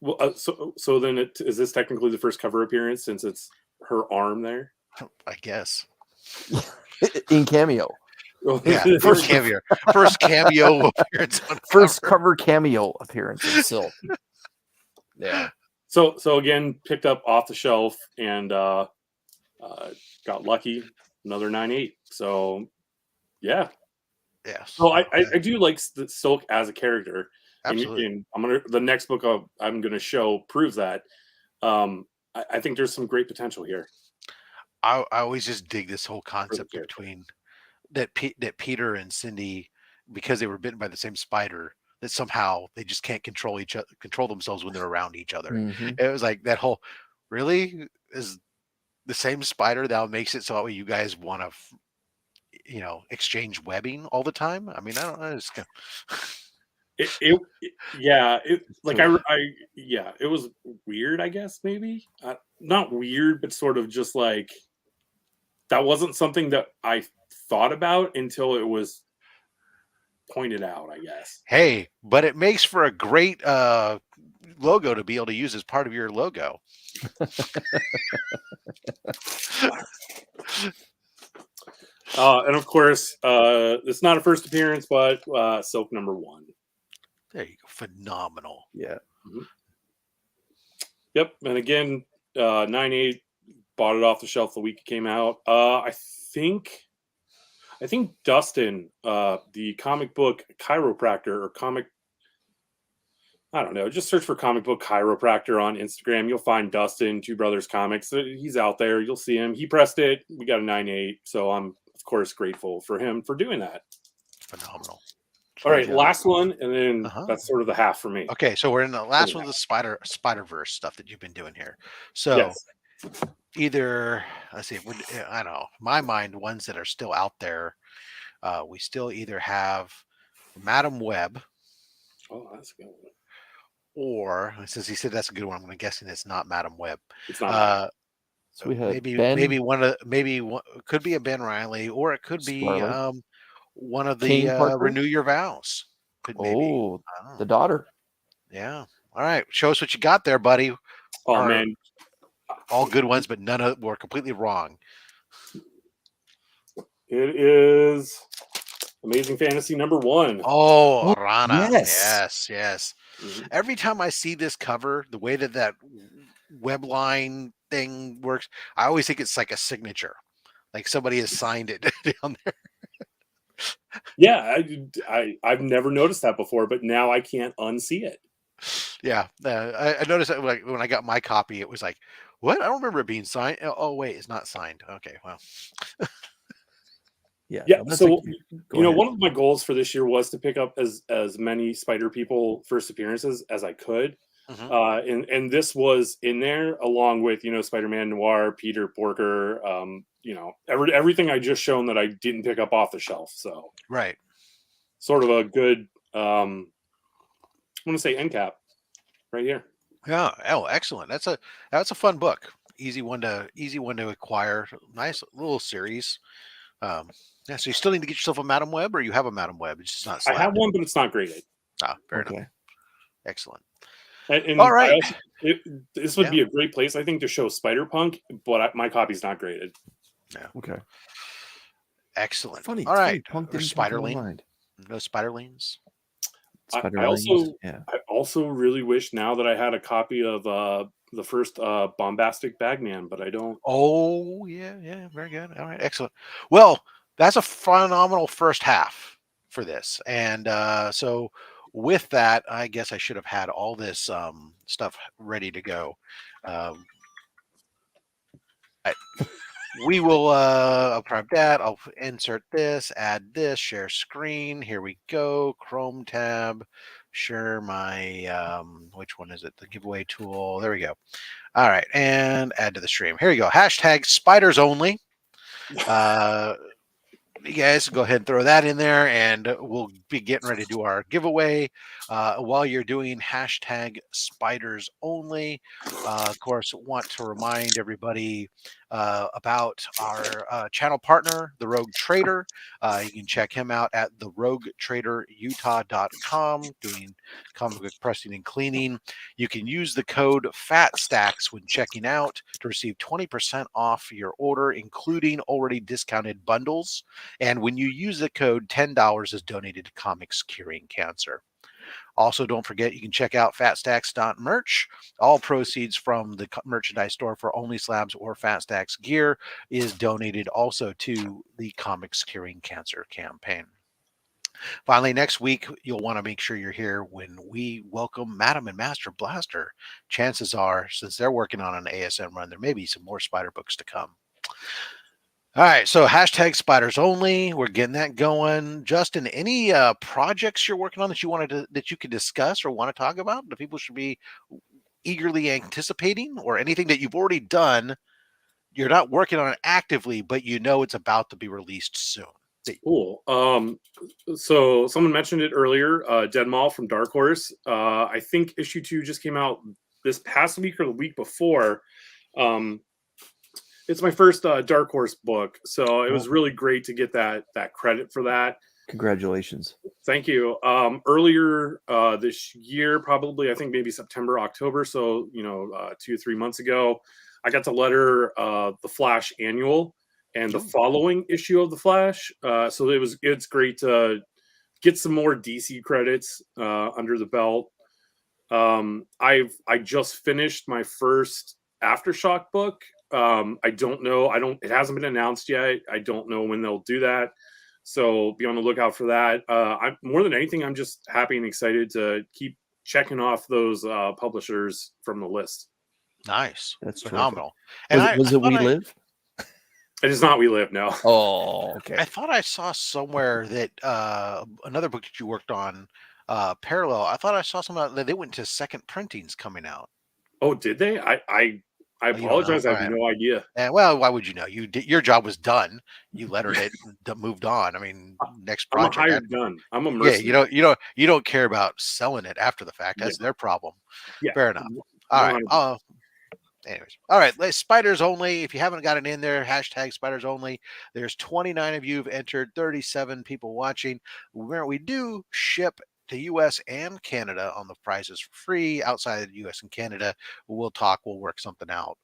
Well, so then is this technically the first cover appearance since it's her arm there? I guess. In cameo. Yeah, first cameo appearance. First cover cameo appearance in Silk. Yeah. So again, picked up off the shelf and got lucky. Another 9/8. So yeah. Yes. So I do like the Silk as a character. Absolutely. And the next book I'm gonna show proves that. I think there's some great potential here. I always just dig this whole concept between that Peter and Cindy, because they were bitten by the same spider, that somehow they just can't control themselves when they're around each other. Mm-hmm. It was like that whole, really is the same spider that makes it so that way you guys want to, exchange webbing all the time. I mean, I don't know. It's kind of... It was weird, I guess, maybe not weird, but sort of just like that wasn't something that I thought about until it was pointed out, I guess. Hey, but it makes for a great logo to be able to use as part of your logo. And of course, it's not a first appearance, but Silk number 1. There you go. Phenomenal. Yeah. Mm-hmm. Yep. And again, 9/8, bought it off the shelf the week it came out. I think Dustin, the comic book chiropractor or comic, I don't know, just search for comic book chiropractor on Instagram. You'll find Dustin, Two Brothers Comics. He's out there. You'll see him. He pressed it. We got a 9/8. So I'm, of course, grateful for him for doing that. Phenomenal. All right, last one, and then that's sort of the half for me. Okay, so we're in the last one of the Spider-Verse stuff that you've been doing here. So either, let's see, I don't know, my mind, ones that are still out there. We still either have Madam Web, Oh, that's a good one. or since he said that's a good one, I'm guessing it's not Madam Web. It's not. So we had Maybe Ben, could be a Ben Riley, or it could be Starlight, one of the Kane Parker. Renew Your Vows. Could maybe. Oh, I don't know. the daughter. Yeah. All right. Show us what you got there, buddy. Oh man, all good ones, but none of them were completely wrong. It is Amazing Fantasy #1. Oh, Rana. yes. Yes. Every time I see this cover, the way that web line thing works, I always think it's like a signature, like somebody has signed it down there. Yeah, I've never noticed that before, but now I can't unsee it. Yeah, I noticed that when I got my copy, it was like, what? I don't remember it being signed. Oh wait, it's not signed. Okay, well. Yeah. So one of my goals for this year was to pick up as many Spider People first appearances as I could. And this was in there along with Spider-Man Noir, Peter Porker, everything I just shown that I didn't pick up off the shelf. So right, sort of a good I want to say end cap right here. Yeah. Oh, excellent. That's a fun book. Easy one to acquire. Nice little series. Yeah. So you still need to get yourself a Madam Web, or you have a Madam Web? It's just not. I have one, but it's not graded. Fair enough. Excellent. And all right. This would be a great place, I think, to show Spider-Punk, but my copy's not graded. Yeah. Okay. Excellent. Funny. All right. Punk or Spiderling. No Spiderlings. I also really wish now that I had a copy of the first Bombastic Bagman, but I don't. Oh yeah, very good. All right, excellent. Well, that's a phenomenal first half for this, and so with that, I guess I should have had all this stuff ready to go. We will I'll grab that. I'll insert this, add this, share screen. Here we go. Chrome tab. Share my which one is it? The giveaway tool. There we go. All right, and add to the stream. Here you go. Hashtag spiders only. You guys go ahead and throw that in there, and we'll be getting ready to do our giveaway. While you're doing hashtag spiders only, of course, want to remind everybody about our channel partner, the Rogue Trader. You can check him out at theroguetraderutah.com, doing comic book pressing and cleaning. You can use the code FATSTACKS when checking out to receive 20% off your order, including already discounted bundles. And when you use the code, $10 is donated to Comics Curing Cancer. Also, don't forget, you can check out fatstacks.merch. All proceeds from the merchandise store for OnlySlabs or Fat Stacks gear is donated also to the Comics Curing Cancer campaign. Finally, next week, you'll want to make sure you're here when we welcome Madam and Master Blaster. Chances are, since they're working on an ASM run, there may be some more Spider books to come. All right, so hashtag spiders only. We're getting that going. Justin, any projects you're working on that you could discuss or want to talk about that people should be eagerly anticipating, or anything that you've already done? You're not working on it actively, but you know it's about to be released soon. Cool. So someone mentioned it earlier. Dead Mall from Dark Horse. I think issue 2 just came out this past week or the week before. It's my first Dark Horse book, so it was really great to get that credit for that. Congratulations. Thank you. Earlier this year, probably I think maybe September, October, so 2 or 3 months ago, I got to letter the Flash annual and the following issue of the Flash. So it's great to get some more DC credits under the belt. I just finished my first Aftershock book. I don't know. It hasn't been announced yet. I don't know when they'll do that. So be on the lookout for that. I'm more than anything, I'm just happy and excited to keep checking off those publishers from the list. Nice. That's phenomenal. Terrific. And was it We Live? It is not We Live, no. Oh, okay. I thought I saw somewhere that another book that you worked on, Parallel. I thought I saw something that they went to second printings coming out. Oh, did they? I I Oh, you don't know. apologize. I All have right. no idea. And well, why would you know? You did, your job was done. You lettered it, and moved on. I mean, next I'm a project. hired gun. I'm a Yeah, mercenary. you don't care about selling it after the fact. That's their problem. Yeah. Fair enough. All right. 100%. Anyways, all right. Spiders only. If you haven't got it in there, hashtag spiders only. There's 29 of you have entered, 37 people watching. We do ship to U.S. and Canada on the prizes for free. Outside of the U.S. and Canada, we'll talk. We'll work something out.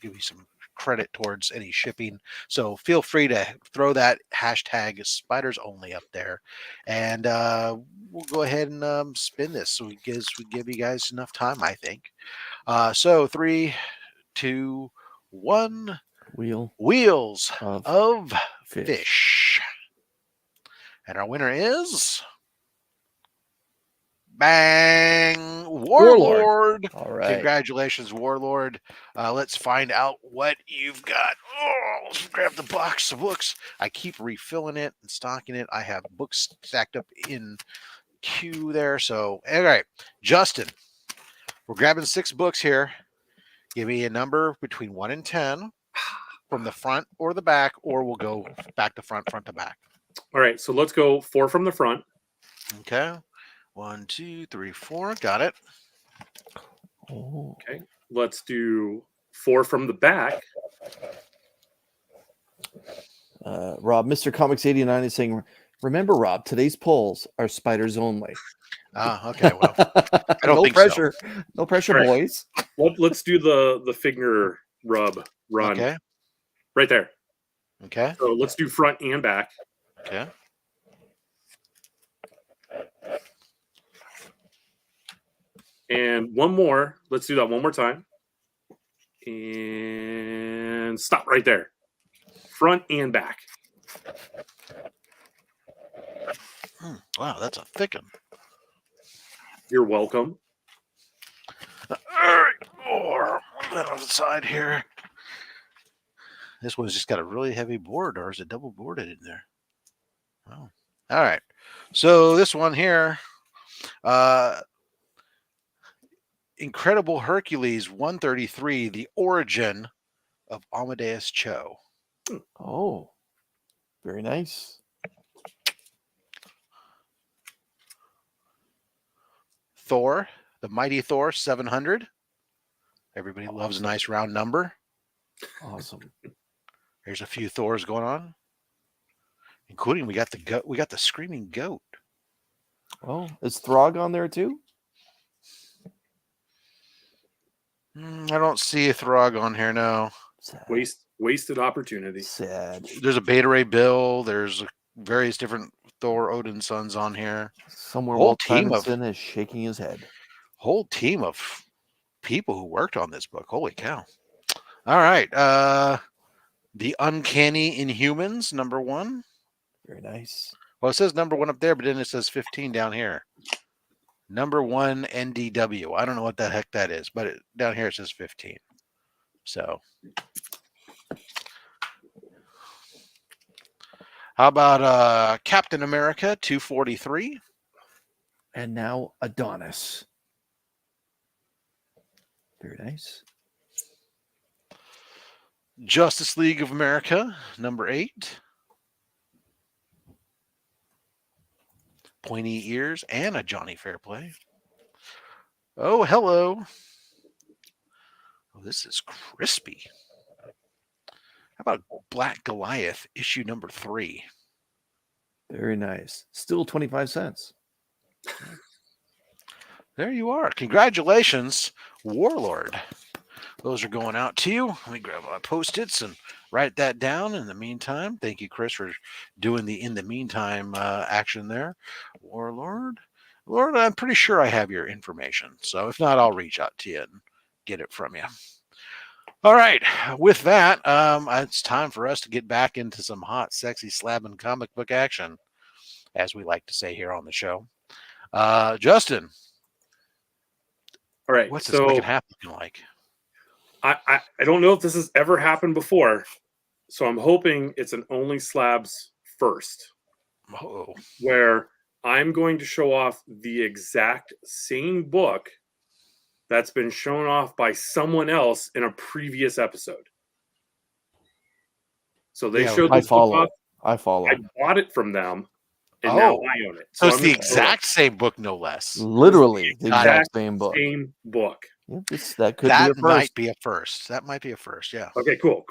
Give you some credit towards any shipping. So feel free to throw that hashtag spiders only up there, and we'll go ahead and spin this. So we give you guys enough time, I think. So 3, 2, 1. Wheels of fish. And our winner is bang, Warlord. All right. Congratulations, Warlord. Let's find out what you've got. Oh, let's grab the box of books. I keep refilling it and stocking it. I have books stacked up in queue there. So, all right, Justin, we're grabbing 6 books here. Give me a number between 1 and 10 from the front or the back, or we'll go back to front, front to back. All right, so let's go 4 from the front. Okay. 1, 2, 3, 4. Got it. Oh. Okay. Let's do 4 from the back. Rob, Mr. Comics 89 is saying, remember, Rob, today's polls are spiders only. Okay. Well, I don't think pressure. so. No pressure, Right. boys. Let's do the finger rub run. Okay. Right there. Okay. So let's do front and back. Okay. And one more. Let's do that one more time. And stop right there. Front and back. Wow, that's a thick one. You're welcome. All right. Move that on the side here. This one's just got a really heavy board, or is it double boarded in there? Oh. All right. So this one here, Incredible Hercules 133, The Origin of Amadeus Cho. Oh, very nice. Thor, The Mighty Thor 700. Everybody loves a nice round number. Awesome. There's a few Thors going on, including we got the goat. We got the screaming goat. Oh, is Throg on there too? I don't see a Throg on here now. Sad. Wasted opportunity. Sad. There's a Beta Ray Bill. There's various different Thor Odin sons on here. Somewhere Whole Walt team of- Simonson is shaking his head. Whole team of people who worked on this book. Holy cow! All right, The Uncanny Inhumans #1. Very nice. Well, it says #1 up there, but then it says 15 down here. #1 NDW. I don't know what the heck that is, but down here it says 15. So, how about Captain America 243? And now Adonis. Very nice. Justice League of America #8. Pointy ears and a Johnny Fairplay. Oh, hello. Oh, this is crispy. How about Black Goliath issue #3? Very nice. Still 25 cents. There you are. Congratulations, Warlord. Those are going out to you. Let me grab my Post-its and write that down in the meantime. Thank you, Chris, for doing the in the meantime action there. Warlord. Lord, I'm pretty sure I have your information. So if not, I'll reach out to you and get it from you. All right. With that, it's time for us to get back into some hot, sexy slab and comic book action, as we like to say here on the show. Justin. All right. What's the second half looking like? I don't know if this has ever happened before, so I'm hoping it's an OnlySlabs first, where I'm going to show off the exact same book that's been shown off by someone else in a previous episode. So they showed this book off. I follow. I bought it from them, and now I own it. So it's the exact same book, no less. Literally the exact same book. Same book. That could be a first. Might be a first. That might be a first, yeah. Okay, cool.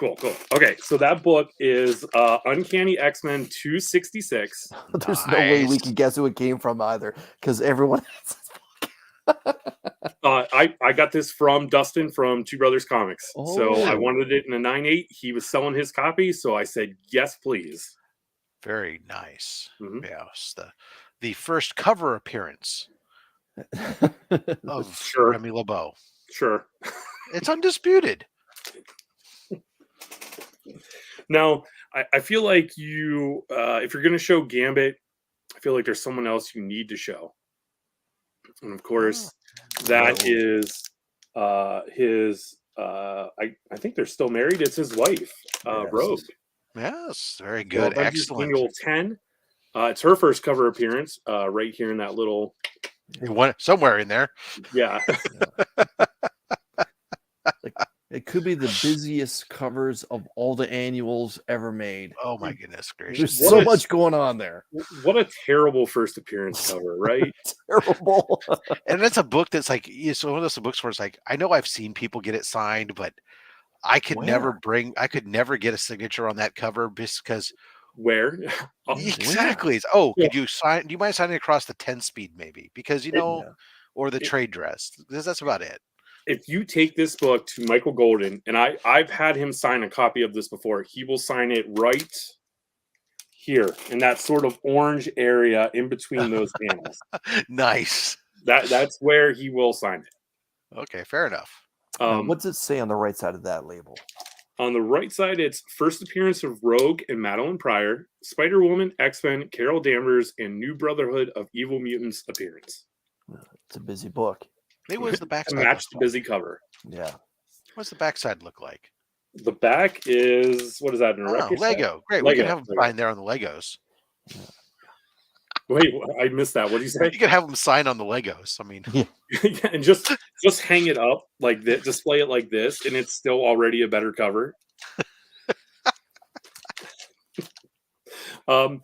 Okay, so that book is Uncanny X-Men 266. There's no way we can guess who it came from either, because everyone has this book. I got this from Dustin from Two Brothers Comics. So I wanted it in a 9.8. He was selling his copy, so I said, yes, please. Very nice. Mm-hmm. Yes. The first cover appearance of Remy LeBeau. Sure. It's undisputed. Now, I feel like you, if you're going to show Gambit, I feel like there's someone else you need to show. And of course, that is his, I think they're still married. It's his wife, Rogue. Yes, very good. Excellent. Annual 10. It's her first cover appearance right here in that little... somewhere in there. Yeah. It could be the busiest covers of all the annuals ever made. Oh my goodness gracious. There's so much going on there. What a terrible first appearance cover, right? Terrible. And it's a book that's like, it's one of those books where it's like, I know I've seen people get it signed, but I could never get a signature on that cover because where? Exactly. Could you sign? Do you mind signing across the 10-speed maybe? Because or the trade dress. Because that's about it. If you take this book to Michael Golden, and I've had him sign a copy of this before, he will sign it right here in that sort of orange area in between those panels. Nice. That's where he will sign it. Okay, fair enough. What's it say on the right side of that label? On the right side, it's first appearance of Rogue and Madeline Pryor, Spider-Woman, X-Men, Carol Danvers, and New Brotherhood of Evil Mutants appearance. It's a busy book. It was the backside. Match the busy cover. Yeah. What's the backside look like? The back is, what is that? Lego. Set? Great. We can have them sign there on the Legos. Yeah. Wait, I missed that. What did you say? You could have them sign on the Legos. I mean, yeah, and just hang it up like this, display it like this, and it's still already a better cover. One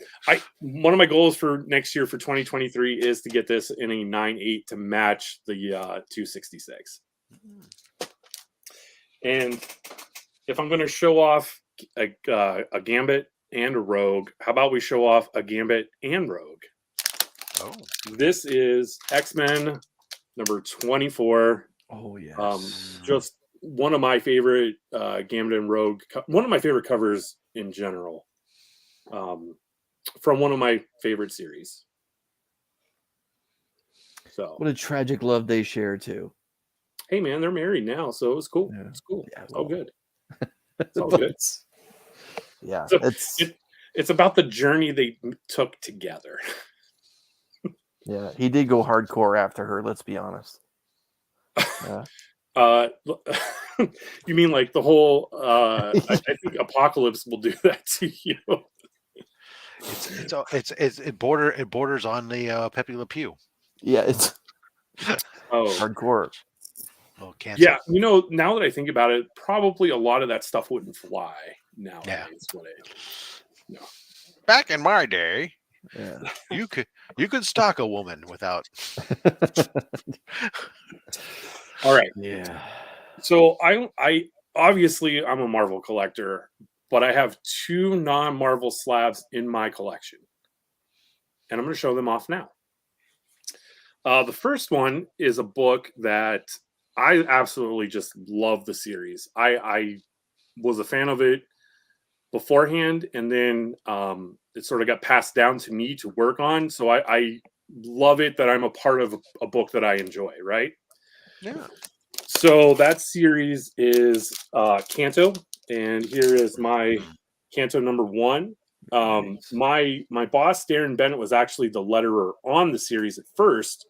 of my goals for next year for 2023 is to get this in a 9.8 to match the 266. And if I'm going to show off a Gambit and a Rogue, how about we show off a Gambit and Rogue? Oh, this is X-Men number 24. Oh yes, just one of my favorite Gambit and Rogue. One of my favorite covers in general. From one of my favorite series. So what a tragic love they share too. Hey man, they're married now, so it was cool. Yeah. It's cool. Yeah, it's all good. It's all good. Yeah, so it's about the journey they took together. Yeah, he did go hardcore after her. Let's be honest. Yeah. You mean like the whole? I think Apocalypse will do that to you. It borders on the Pepe Le Pew. Yeah, it's hardcore. Oh, cancer. Yeah, now that I think about it, probably a lot of that stuff wouldn't fly nowadays. Yeah. Back in my day, you could stalk a woman without. All right. Yeah. So I obviously I'm a Marvel collector, but I have 2 non-Marvel slabs in my collection, and I'm going to show them off now. The first one is a book that I absolutely just love the series. I was a fan of it beforehand, and then it sort of got passed down to me to work on. So I love it that I'm a part of a book that I enjoy, right? Yeah. So that series is Kanto, and here is my Kanto number 1. Nice. My boss, Darren Bennett, was actually the letterer on the series at first.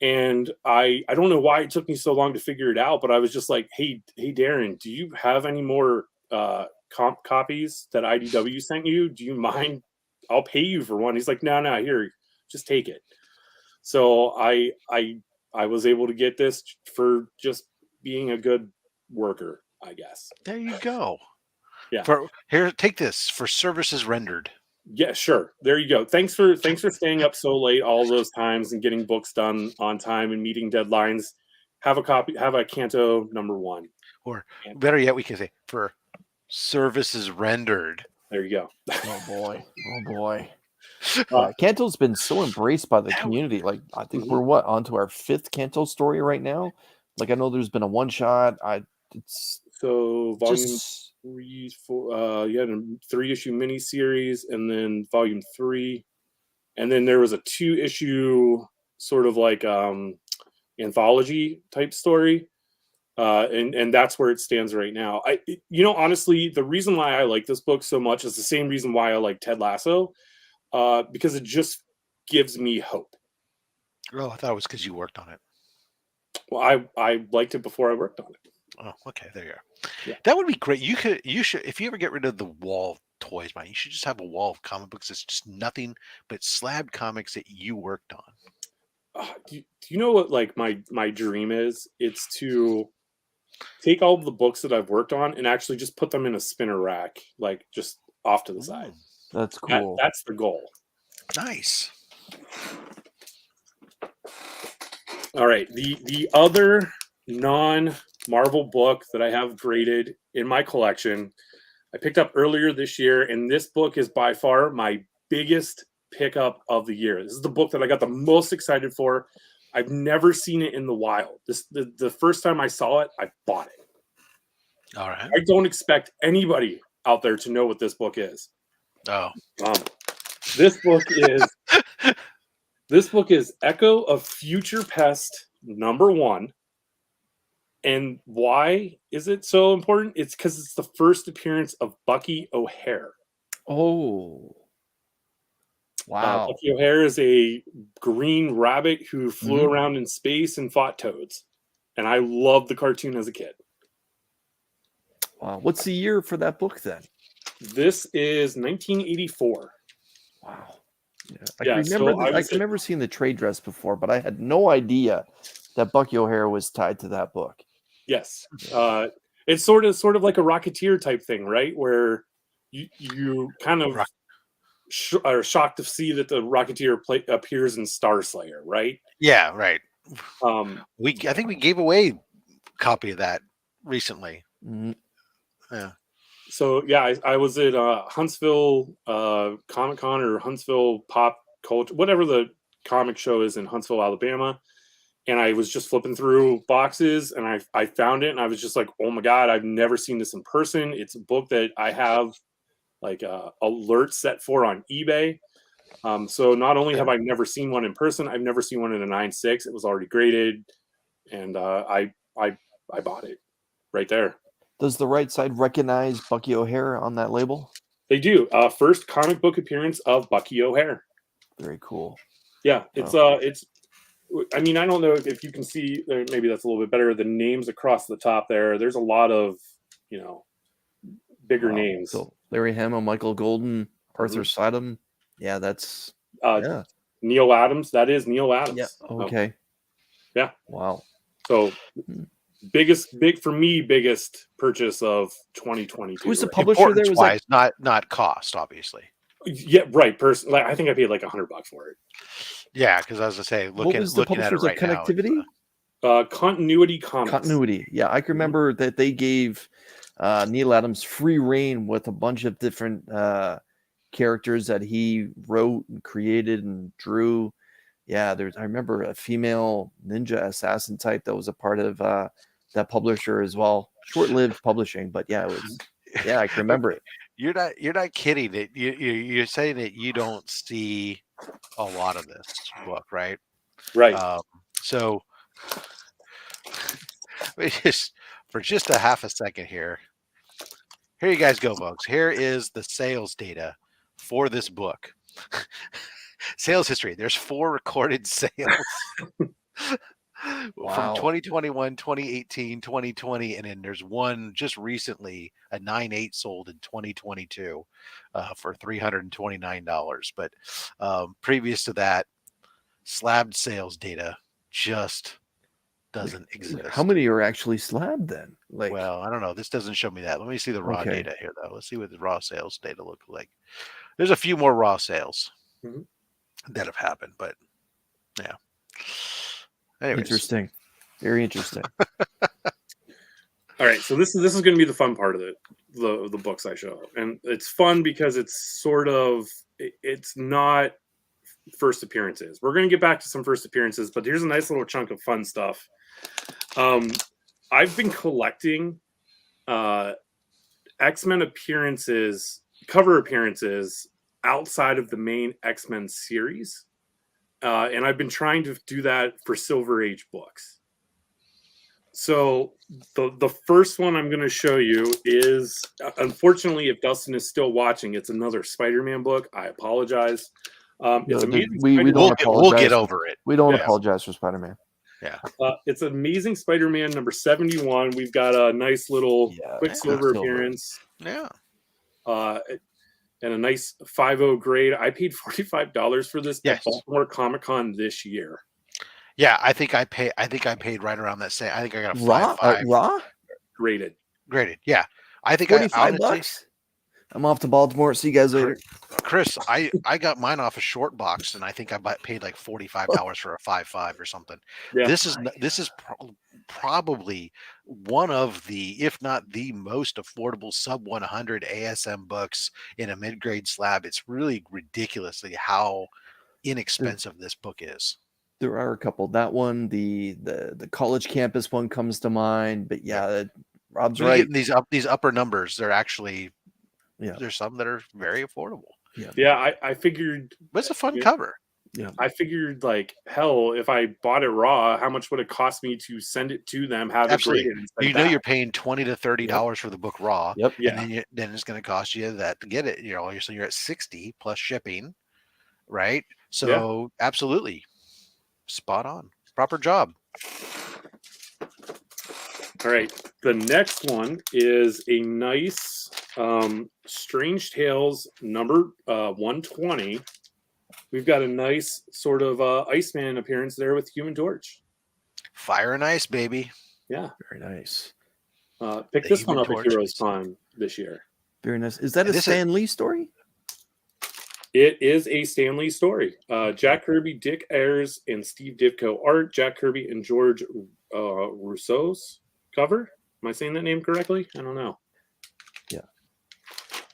And I don't know why it took me so long to figure it out, but I was just like, hey, Darren, do you have any more copies that IDW sent you? Do you mind? I'll pay you for one. He's like, no, here, just take it. So I I was able to get this for just being a good worker, I guess. There you go. Yeah. Here, take this for services rendered. Yeah, sure. There you go. Thanks for staying up so late all those times and getting books done on time and meeting deadlines. Have a copy. Have a Canto #1. Or better yet, we can say for services rendered. There you go. Oh boy. Oh boy. Canto's been so embraced by the community. Like, I think we're onto our 5th Canto story right now. Like, I know there's been a one shot. It's so volume just 3, 4. You had a 3-issue miniseries, and then volume 3, and then there was a 2-issue sort of like anthology type story. And that's where it stands right now. Honestly, the reason why I like this book so much is the same reason why I like Ted Lasso, because it just gives me hope. Oh, I thought it was because you worked on it. Well, I liked it before I worked on it. Oh, okay, there you are. Yeah. That would be great. You should, if you ever get rid of the wall of toys, man, you should just have a wall of comic books that's just nothing but slab comics that you worked on. Do you know what like my dream is? It's to take all of the books that I've worked on and actually just put them in a spinner rack, like just off to the side. That's cool. That's the goal. Nice. All right. The other non-Marvel book that I have graded in my collection, I picked up earlier this year, and this book is by far my biggest pickup of the year. This is the book that I got the most excited for. I've never seen it in the wild. The first time I saw it, I bought it. All right. I don't expect anybody out there to know what this book is. Oh. This book is Echo of Future Pest #1. And why is it so important? It's because it's the first appearance of Bucky O'Hare. Oh. Wow. Bucky O'Hare is a green rabbit who flew around in space and fought toads. And I loved the cartoon as a kid. Wow. What's the year for that book then? This is 1984. Wow. Yeah. I remember seeing the trade dress before, but I had no idea that Bucky O'Hare was tied to that book. Yes. It's sort of like a Rocketeer type thing, right? Where you kind of are shocked to see that the Rocketeer appears in Star Slayer, right? Yeah, right. I think we gave away a copy of that recently. Mm-hmm. Yeah. So yeah, I was at Huntsville Comic Con or Huntsville Pop Culture, whatever the comic show is in Huntsville, Alabama. And I was just flipping through boxes and I found it and I was just like, oh my God, I've never seen this in person. It's a book that I have like alert set for on eBay. So not only have I never seen one in person, I've never seen one in a 9.6. It was already graded, and I bought it right there. Does the right side recognize Bucky O'Hare on that label? They do. First comic book appearance of Bucky O'Hare. Very cool. Yeah, it's I mean, I don't know if you can see, maybe that's a little bit better, the names across the top there. There's a lot of, bigger names. So Larry Hama, Michael Golden, Arthur Sidham. Yeah, that's Neil Adams. That is Neil Adams. Yeah. Okay. Yeah. Wow. So biggest purchase of 2022. Who's the publisher there? Was that not cost, obviously. Yeah, right. Personally, I think I paid like $100 for it. Yeah, because I was gonna say, looking at it right Connectivity? now. Continuity Comics. Continuity. Yeah, I can remember that they gave Neil Adams free reign with a bunch of different characters that he wrote and created and drew. Yeah, I remember a female ninja assassin type that was a part of that publisher as well. Short-lived publishing, but yeah, it was. Yeah, I can remember it. You're not kidding. That you're saying that you don't see a lot of this book, right? Right. So for just a half a second here. Here you guys go, folks. Here is the sales data for this book. Sales history. There's 4 recorded sales from 2021, 2018, 2020, and then there's one just recently, a 9.8 sold in 2022 for $329. But previous to that, Slab sales data just doesn't exist. How many are actually slabbed then? Like, well, I don't know. This doesn't show me that. Let me see the raw Okay. data here, though. Let's see what the raw sales data look like. There's a few more raw sales Mhm. that have happened, but yeah. Anyways. interesting. Very interesting. All right, so this is going to be the fun part of the books I show, and it's fun because it's sort of it's not first appearances. We're going to get back to some first appearances, but here's a nice little chunk of fun stuff. I've been collecting X-Men appearances, cover appearances outside of the main X-Men series, and I've been trying to do that for Silver Age books. So the first one I'm going to show you is, unfortunately, if Dustin is still watching, it's another Spider-Man book. I apologize. It's amazing. We don't We'll apologize. get over it. We don't Yeah. apologize for Spider-Man. Yeah. It's Amazing Spider-Man number 71. We've got a nice little Quicksilver appearance. Yeah. And a nice 5.0 grade. I paid $45 for this at Yes. Baltimore Comic-Con this year. Yeah, I think I paid right around that same. I think I got a Raw? 5.5 Raw? Graded. graded. Yeah. I think $45? I'm off to Baltimore. See you guys later. Chris, I got mine off a short box, and I think I paid like $45 for a 5.5 or something. Yeah. This is probably one of the, if not the most affordable sub 100 ASM books in a mid-grade slab. It's really ridiculously how inexpensive this book is. There are a couple. That one, the college campus one comes to mind. But yeah, Rob's When you right. get in these upper numbers, they're actually there's some that are very affordable. Yeah, I figured. But it's a fun cover. Yeah. I figured, like, hell, if I bought it raw, how much would it cost me to send it to them, have Absolutely. it graded, and send You it know back? you're paying $20 to $30 for the book raw. Yep. Yeah. And then it's going to cost you that to get it. So you're at 60 plus shipping, right? So absolutely, spot on, proper job. All right. The next one is a nice Strange Tales number 120. We've got a nice sort of Iceman appearance there with Human Torch. Fire and ice, baby. Yeah. Very nice. Pick this one up at Heroes Con this year. Very nice. Is that a Stan Lee story? It is a Stan Lee story. Jack Kirby, Dick Ayers, and Steve Ditko art. Jack Kirby and George Rousseau's cover. Am I saying that name correctly? I don't know. Yeah.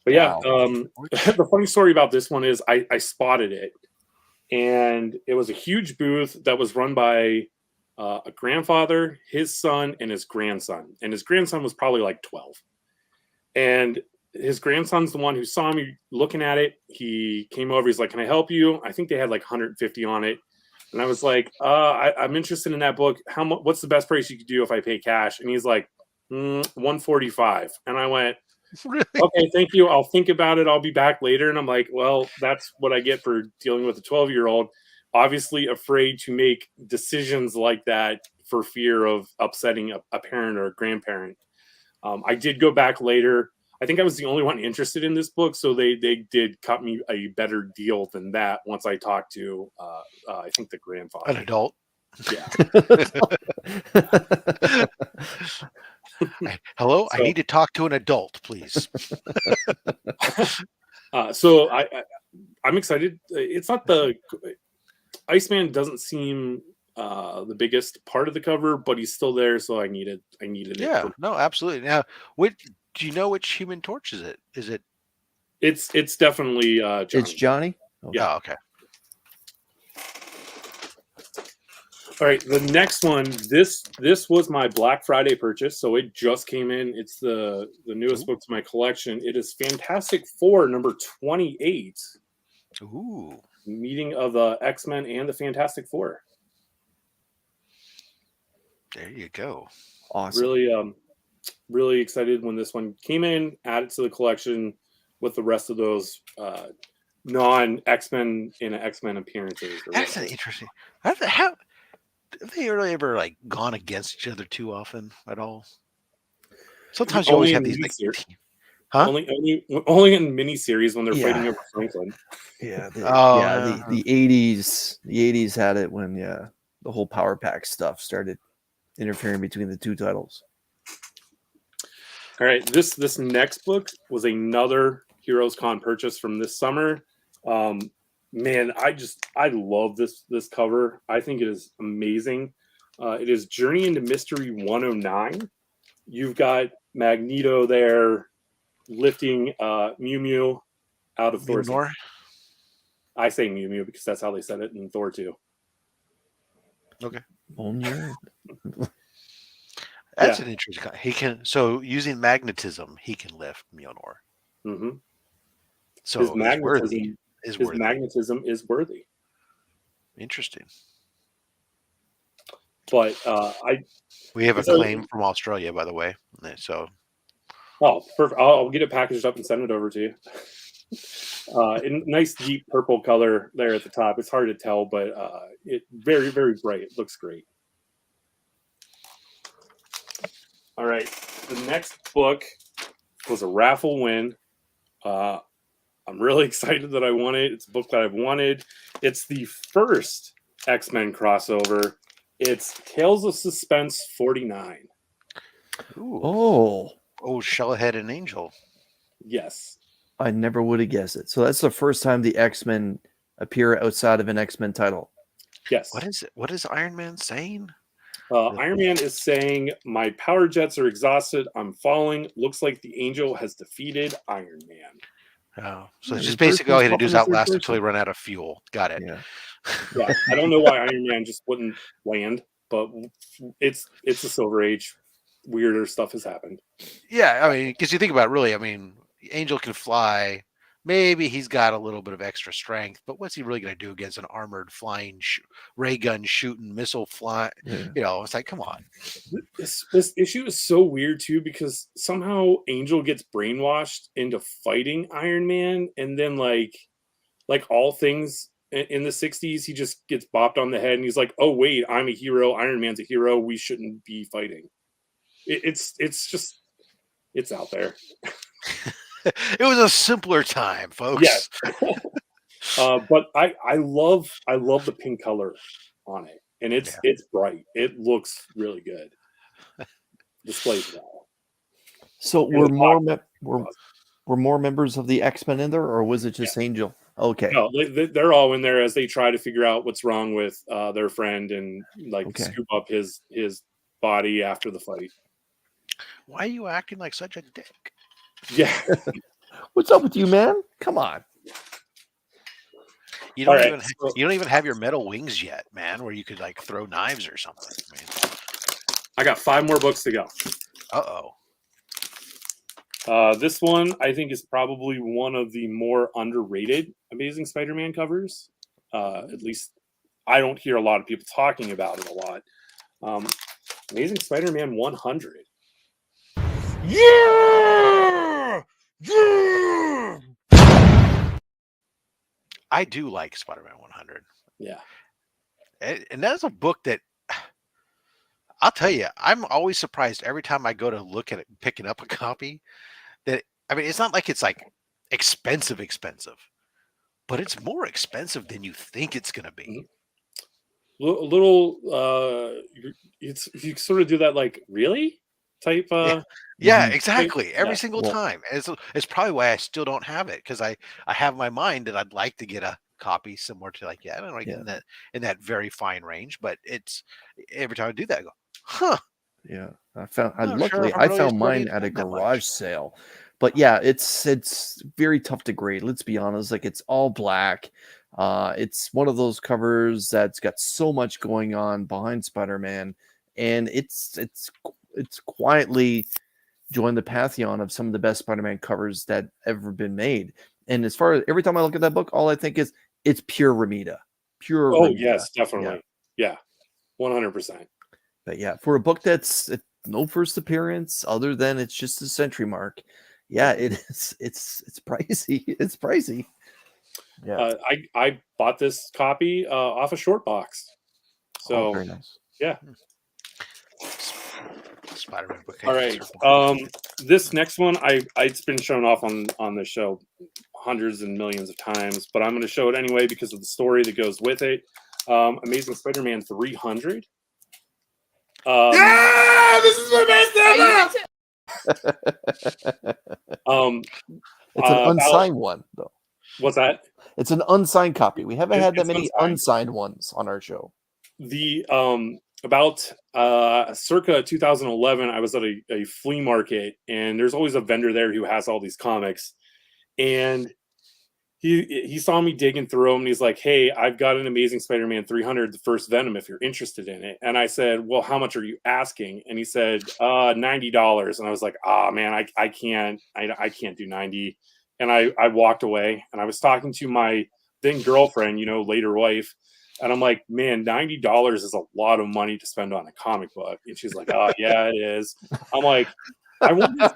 But yeah, the funny story about this one is I spotted it, and it was a huge booth that was run by a grandfather, his son, and his grandson. And his grandson was probably like 12. And his grandson's the one who saw me looking at it. He came over. He's like, "Can I help you?" I think they had like 150 on it. And I was like, I'm interested in that book. What's the best price you could do if I pay cash? And he's like, 145. And I went, Really? okay, thank you. I'll think about it. I'll be back later. And I'm like, well, that's what I get for dealing with a 12-year-old. Obviously afraid to make decisions like that for fear of upsetting a parent or a grandparent. I did go back later. I think I was the only one interested in this book, so they did cut me a better deal than that once I talked to, I think, the grandfather. An adult. Yeah. Hello, I need to talk to an adult, please. So I'm excited. It's not Iceman doesn't seem the biggest part of the cover, but he's still there, so I needed Yeah, it. no, absolutely. Now, do you know which Human Torch is it? Is it? It's definitely Johnny. It's Johnny. Okay. Yeah. Okay. All right, the next one. This was my Black Friday purchase, so it just came in. It's the newest book to my collection. It is Fantastic Four number 28. Ooh. Meeting of the X-Men and the Fantastic Four. There you go. Awesome. Really excited when this one came in, added to the collection with the rest of those non-X-Men in X-Men appearances. That's interesting. Have they really ever like gone against each other too often at all? Sometimes you always have these Huh? Only in miniseries when they're fighting over Franklin. Yeah. The 80s. The 80s had it when the whole Power Pack stuff started interfering between the two titles. All right, this next book was another Heroes Con purchase from this summer. Man, I love this cover. I think it is amazing. It is Journey into Mystery 109. You've got Magneto there lifting Mew Mew out of Thor's. I say Mew Mew because that's how they said it in Thor 2. Okay. That's an interesting. He can using magnetism, he can lift Mjolnir. Mm-hmm. So his magnetism is worthy. Interesting. But we have a claim from Australia, by the way. So, perfect. I'll get it packaged up and send it over to you. In nice deep purple color there at the top. It's hard to tell, but it very, very bright. It looks great. All right, the next book was a raffle win. I'm really excited that I won it. It's a book that I've wanted. It's the first X-Men crossover. It's Tales of Suspense 49. Ooh. Oh, Shellhead and Angel. Yes. I never would have guessed it. So that's the first time the X-Men appear outside of an X-Men title. Yes. What is it? What is Iron Man saying? Iron Man is saying, "My power jets are exhausted. I'm falling. Looks like the Angel has defeated Iron Man." Oh, so just basically all he had to do is outlast until he run out of fuel. Got it. Yeah. I don't know why Iron Man just wouldn't land, but it's the Silver Age. Weirder stuff has happened. Yeah, I mean, because you think about it, really, I mean, Angel can fly. Maybe he's got a little bit of extra strength, but what's he really going to do against an armored flying ray gun shooting missile flying? Yeah. You know, it's like, come on. This issue is so weird too, because somehow Angel gets brainwashed into fighting Iron Man, and then like all things in the 60s, he just gets bopped on the head and he's like, "Oh wait, I'm a hero. Iron Man's a hero. We shouldn't be fighting." It's out there. It was a simpler time, folks. Yes. But I love the pink color on it, and it's bright. It looks really good. Displays well. So were more members of the X-Men in there, or was it just Angel? Okay. No, they're all in there as they try to figure out what's wrong with their friend and scoop up his body after the fight. Why are you acting like such a dick? Yeah. What's up with you, man? Come on. You don't even have your metal wings yet, man, where you could like throw knives or something. I mean, I got 5 more books to go. This one I think is probably one of the more underrated Amazing Spider-Man covers. At least I don't hear a lot of people talking about it a lot. Amazing Spider-Man 100. Yeah! I do like Spider-Man 100. Yeah. And that's a book that I'll tell you, I'm always surprised every time I go to look at it, picking up a copy. That I mean, it's not like it's like expensive, but it's more expensive than you think it's going to be. A little, you sort of do that, like, really type. Yeah, exactly. Every single time. It's probably why I still don't have it, because I have in my mind that I'd like to get a copy similar to I don't know, in that very fine range, but it's every time I do that, I go, huh. Yeah, I found mine at a garage sale, but yeah, it's very tough to grade. Let's be honest, like it's all black. It's one of those covers that's got so much going on behind Spider-Man, and it's quietly joined the pantheon of some of the best Spider-Man covers that ever been made. And as far as every time I look at that book, all I think is it's pure Ramita. Pure. Oh Ramita. yes, definitely. Yeah, 100%. But yeah, for a book that's no first appearance other than it's just a century mark, yeah, it is. It's pricey. It's pricey. Yeah, I bought this copy off a short box. So very nice. Yeah. Spider-Man book. All right. This next one, it's been shown off on the show hundreds and millions of times, but I'm going to show it anyway because of the story that goes with it. Amazing Spider-Man 300. This is my best ever. It's an unsigned one, though. What's that? It's an unsigned copy. We haven't had that many unsigned. unsigned ones on our show. The about circa 2011, I was at a flea market, and there's always a vendor there who has all these comics, and he saw me digging through them, and he's like, "Hey, I've got an Amazing Spider-Man 300, the first Venom, if you're interested in it." And I said, "Well, how much are you asking?" And he said, $90. And I was like, "Ah, man, I can't do 90." And I walked away, and I was talking to my then girlfriend, later wife, and I'm like, "Man, $90 is a lot of money to spend on a comic book." And she's like, "Oh, yeah, it is." I'm like, I wonder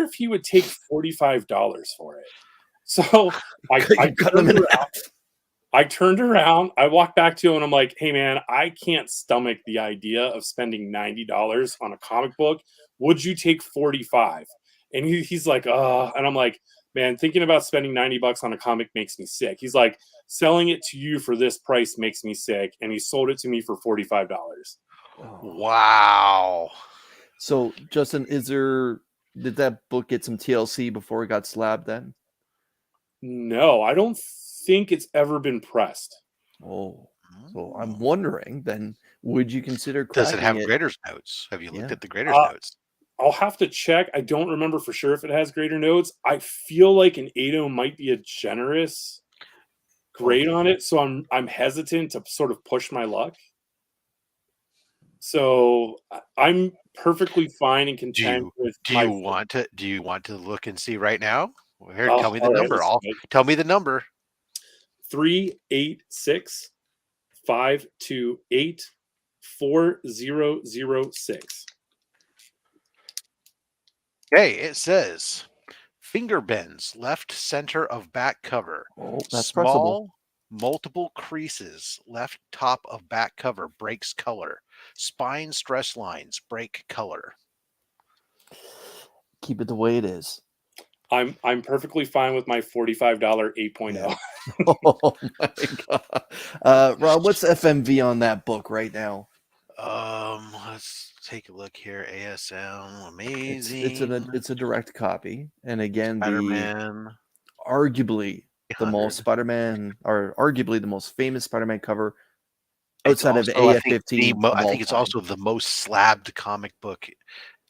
if he would take $45 for it. So I turned around, I walked back to him, and I'm like, "Hey, man, I can't stomach the idea of spending $90 on a comic book. Would you take 45? And he's like, and I'm like, "Man, thinking about spending $90 on a comic makes me sick." He's like, "Selling it to you for this price makes me sick." And he sold it to me for $45. Wow. So, Justin, did that book get some TLC before it got slabbed then? No, I don't think it's ever been pressed. Oh, so I'm wondering then, would you consider cracking Does it have Grader's notes? Have you looked at the Grader's notes? I'll have to check. I don't remember for sure if it has Grader notes. I feel like an 8.0 might be a generous grade on it, so I'm hesitant to sort of push my luck. So I'm perfectly fine and content with. Do you want to look and see right now? Well, here, tell me the number. Tell me the number. 386-528-4006. Okay, it says finger bends, left center of back cover. Oh, that's small, pressable. Multiple creases, left top of back cover, breaks color. Spine stress lines, break color. Keep it the way it is. I'm perfectly fine with my $45 8.0. Yeah. Oh my god. Rob, what's FMV on that book right now? Let's take a look here. ASM, amazing. It's a direct copy, and again, Spider-Man, arguably the most Spider-Man, or arguably the most famous Spider-Man cover outside of AF-15. I think it's also the most slabbed comic book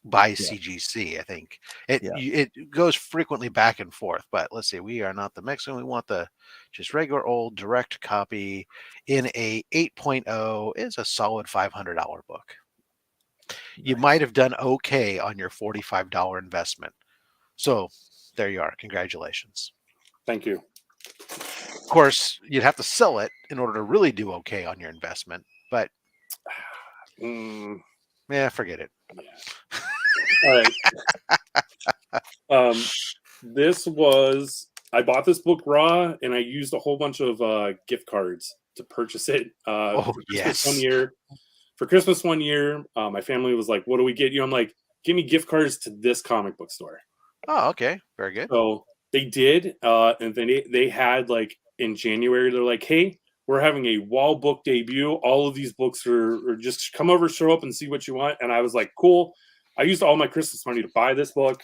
by CGC. I think it goes frequently back and forth, but let's see, we are not the Mexican. We want the just regular old direct copy in a 8.0. Is a solid $500 book. You might have done okay on your $45 investment. So there you are. Congratulations. Thank you. Of course, you'd have to sell it in order to really do okay on your investment, but forget it. Yeah. All right. I bought this book raw, and I used a whole bunch of gift cards to purchase it. For Christmas one year, my family was like, "What do we get you?" I'm like, "Give me gift cards to this comic book store." Oh, okay. Very good. So they did. And then they had, like, in January, they're like, "Hey, we're having a wall book debut. All of these books are just come over, show up, and see what you want." And I was like, "Cool." I used all my Christmas money to buy this book.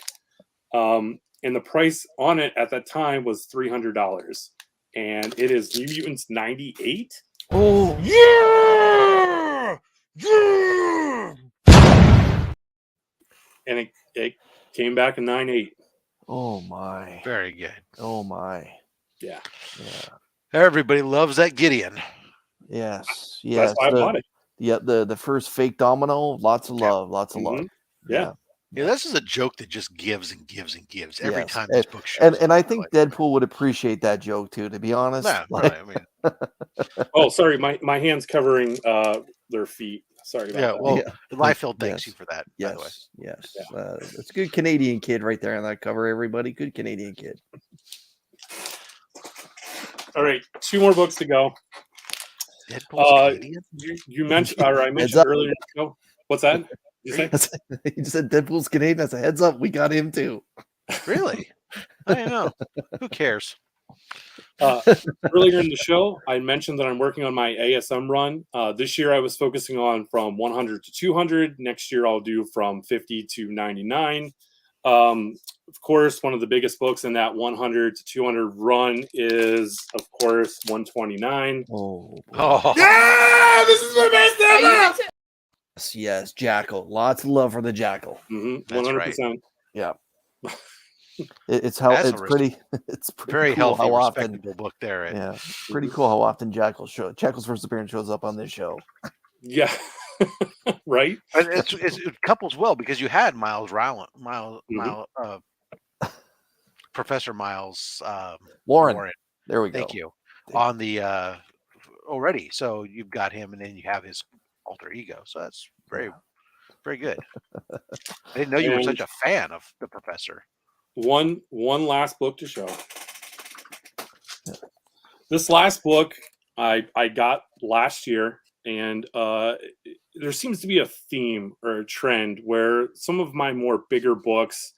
And the price on it at that time was $300. And it is New Mutants 98. Oh, yeah! Yeah! And it came back in 9.8. Oh, my. Very good. Oh, my. Yeah. Everybody loves that Gideon. Yes. That's why I bought it. Yeah, the first fake domino, lots of love. Yeah. Yeah, this is a joke that just gives and gives and gives every time this book shows up. And I think Deadpool would appreciate that joke too, to be honest. No, right, I mean. Oh, sorry, my hand's covering their feet. Sorry about that. Well, Liefeld thanks you for that, by the way. Yes. It's a good Canadian kid right there on that cover, everybody. Good Canadian kid. All right, 2 more books to go. Deadpool's Canadian? You mentioned, or I mentioned earlier. What's that? You say? You said Deadpool's Canadian. That's a heads up. We got him too. Really? I don't know. Who cares? Earlier in the show, I mentioned that I'm working on my ASM run. This year, I was focusing on from 100 to 200. Next year, I'll do from 50 to 99. Of course, one of the biggest books in that 100 to 200 run is, of course, 129. Oh, Yeah, this is my best ever. Yes, Jackal. Lots of love for the Jackal. 100%. Yeah. That's it's pretty very cool healthy, how often. respectable book there. Yeah, pretty cool how often Jackal's first appearance shows up on this show. Yeah. Right. And it couples well because you had Professor Miles Warren. There we go. Thank you. On the already, so you've got him, and then you have his alter ego. So that's very, very good. I didn't know you were such a fan of the Professor. One last book to show. This last book I got last year, and there seems to be a theme or a trend where some of my more bigger books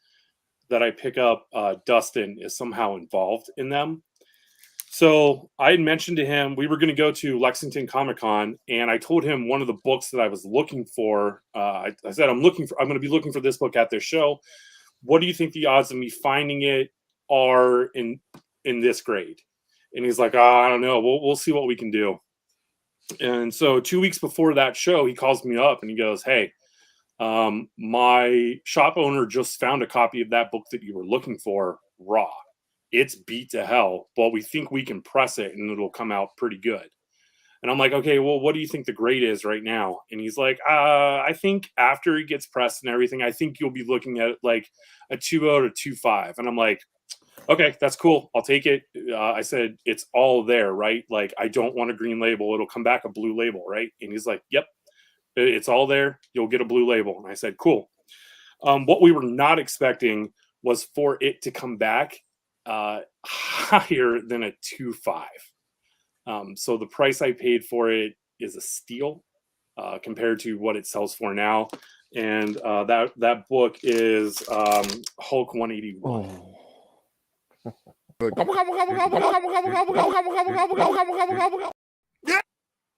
that I pick up, Dustin is somehow involved in them. So I had mentioned to him we were going to go to Lexington Comic-Con, and I told him one of the books that I was looking for. I said I'm going to be looking for this book at this show. What do you think the odds of me finding it are in this grade? And he's like, I don't know. We'll see what we can do. And so 2 weeks before that show, he calls me up and he goes, hey, my shop owner just found a copy of that book that you were looking for raw. It's beat to hell, but we think we can press it and it'll come out pretty good. And I'm like, okay, well, what do you think the grade is right now? And he's like, I think after it gets pressed and everything, I think you'll be looking at like a 2.0 to 2.5. And I'm like, okay, that's cool. I'll take it. I said, it's all there, right? Like, I don't want a green label. It'll come back a blue label, right? And he's like, yep, it's all there. You'll get a blue label. And I said, cool. What we were not expecting was for it to come back higher than a 2.5. So the price I paid for it is a steal compared to what it sells for now. And that book is Hulk 181. Oh.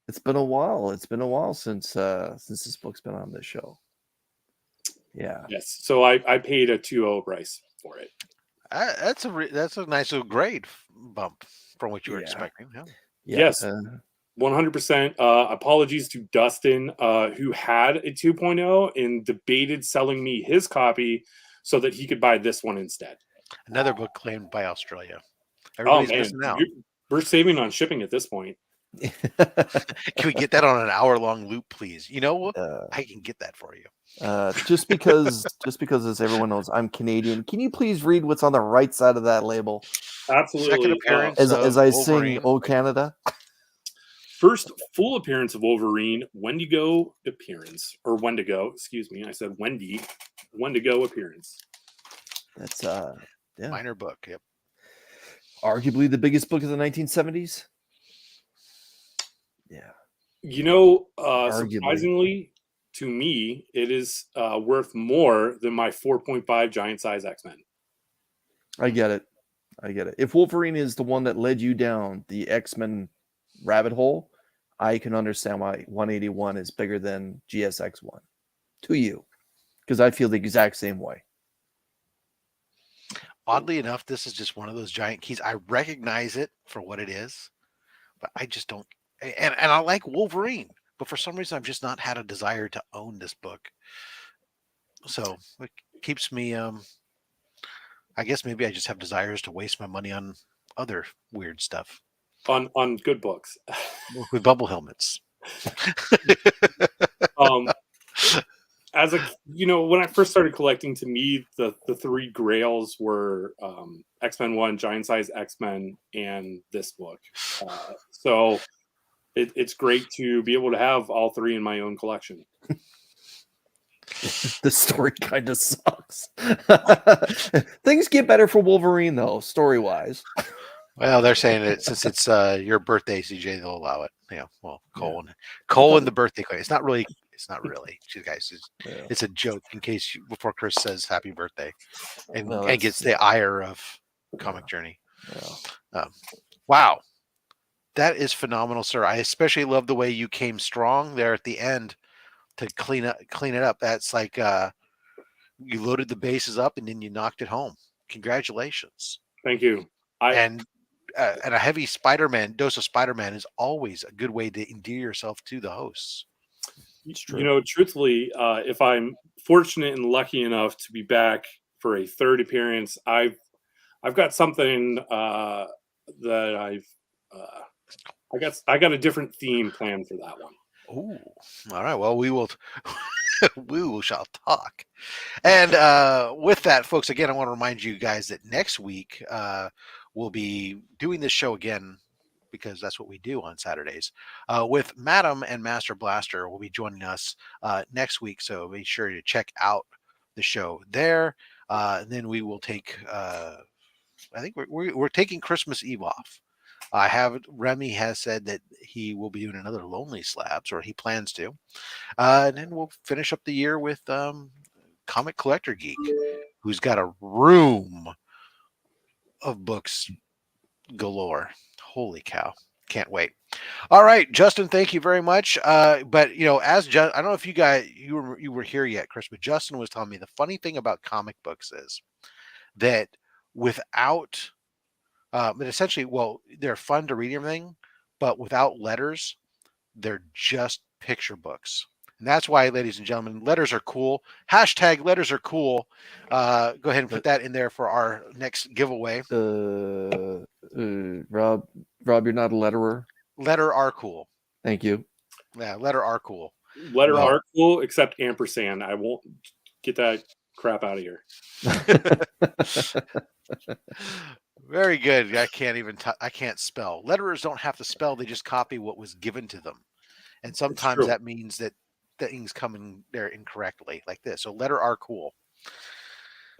It's been a while. It's been a while since this book's been on this show. Yeah. Yes. So I paid a 2.0 price for it. That's a nice little grade bump from what you were expecting. Yeah. Yes. 100%. Apologies to Dustin, who had a 2.0 and debated selling me his copy so that he could buy this one instead. Another book claimed by Australia. Everybody's missing out. We're saving on shipping at this point. Can we get that on an hour-long loop, please? You know what? I can get that for you. Just because as everyone knows, I'm Canadian. Can you please read what's on the right side of that label? Absolutely. Second appearance as I Wolverine. sing "Oh Canada." First full appearance of Wolverine, Wendigo appearance, or Wendigo, excuse me. I said Wendigo appearance. That's minor book. Yep. Arguably the biggest book of the 1970s. Yeah. You know, surprisingly, to me, it is worth more than my 4.5 giant size X-Men. I get it. If Wolverine is the one that led you down the X-Men rabbit hole, I can understand why 181 is bigger than GSX1 to you, because I feel the exact same way. Oddly enough, this is just one of those giant keys. I recognize it for what it is, but I just don't. And I like Wolverine, but for some reason, I've just not had a desire to own this book. So it keeps me. I guess maybe I just have desires to waste my money on other weird stuff. On good books with bubble helmets. As when I first started collecting, to me the three grails were X-Men 1, Giant Size X-Men, and this book. So it's great to be able to have all three in my own collection. The story kind of sucks. Things get better for Wolverine though, story wise. Well, they're saying that since it's your birthday, CJ, they'll allow it. Yeah. Well, Cole and the birthday card. It's not really. You guys, it's a joke in case before Chris says happy birthday and gets the ire of Comic Journey. Yeah. Wow. That is phenomenal, sir. I especially love the way you came strong there at the end to clean it up. That's like you loaded the bases up and then you knocked it home. Congratulations. Thank you. And a heavy dose of Spider-Man is always a good way to endear yourself to the hosts. You know, truthfully, if I'm fortunate and lucky enough to be back for a third appearance, I've got something that I got a different theme planned for that one. Oh, all right. Well, we shall talk. And with that, folks, again, I want to remind you guys that next week we'll be doing this show again, because that's what we do on Saturdays, with Madam and Master Blaster will be joining us next week. So be sure to check out the show there. And then we will take, I think we're taking Christmas Eve off. Remy has said that he will be doing another Lonely Slabs, or he plans to. And then we'll finish up the year with Comic Collector Geek, who's got a room of books galore. Holy cow. Can't wait. All right, Justin, thank you very much. But I don't know if you were here yet, Chris, but Justin was telling me the funny thing about comic books is that without but essentially, well, they're fun to read and everything, but without letters, they're just picture books. And that's why, ladies and gentlemen, letters are cool. # letters are cool. Go ahead and put that in there for our next giveaway. Rob, you're not a letterer. Letter are cool. Thank you. Yeah, letter are cool. Letter are cool, except ampersand. I won't get that crap out of here. Very good. I can't spell. Letterers don't have to spell. They just copy what was given to them. And sometimes that means that things come in there incorrectly, like this. So letter are cool.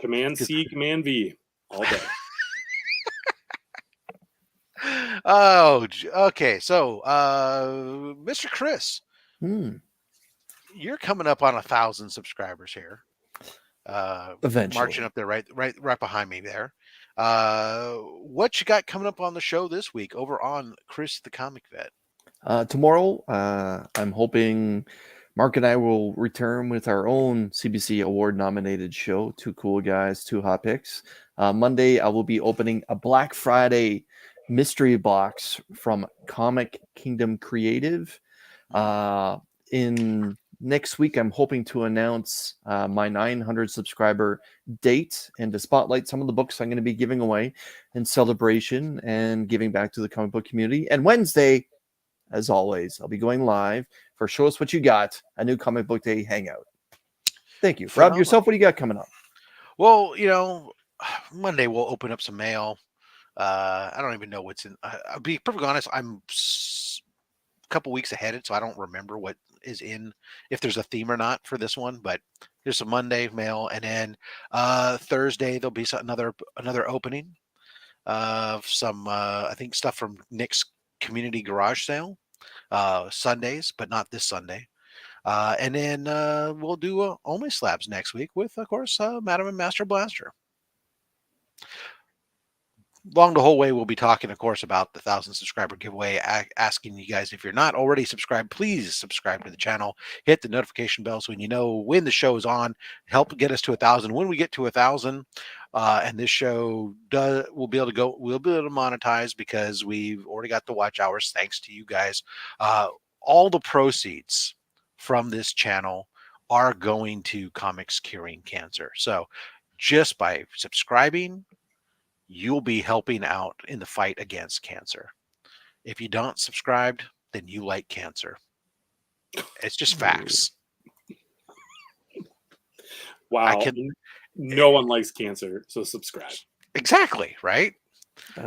Command C, Command V, all day. Oh, okay. So, Mr. Chris, you're coming up on 1,000 subscribers here. Eventually, marching up there, right behind me there. What you got coming up on the show this week over on Chris the Comic Vet? Tomorrow, I'm hoping Mark and I will return with our own CBC Award nominated show, Two Cool Guys, Two Hot Picks. Monday, I will be opening a Black Friday mystery box from Comic Kingdom Creative. In next week, I'm hoping to announce my 900 subscriber date and to spotlight some of the books I'm going to be giving away in celebration and giving back to the comic book community. And Wednesday, as always, I'll be going live for Show Us What You Got, a new comic book day hangout. Thank you. Rob, yourself, what do you got coming up? Well, Monday we'll open up some mail. I don't even know what's in. I'll be perfectly honest, I'm a couple weeks ahead, so I don't remember what is in, if there's a theme or not for this one, but there's some Monday mail, and then Thursday there'll be another opening of some I think stuff from Nick's community garage sale. Sundays, but not this Sunday. And then we'll do OnlySlabs next week with, of course, Madam and Master Blaster. Along the whole way, we'll be talking, of course, about the 1,000 subscriber giveaway, asking you guys, if you're not already subscribed, please subscribe to the channel, hit the notification bell so when you know when the show is on, help get us to 1,000. When we get to 1,000, and this show we'll be able to monetize, because we've already got the watch hours, thanks to you guys. All the proceeds from this channel are going to Comics Curing Cancer. So just by subscribing, you'll be helping out in the fight against cancer. If you don't subscribe, then you like cancer. It's just facts. Wow. No one likes cancer, so subscribe. Exactly, right?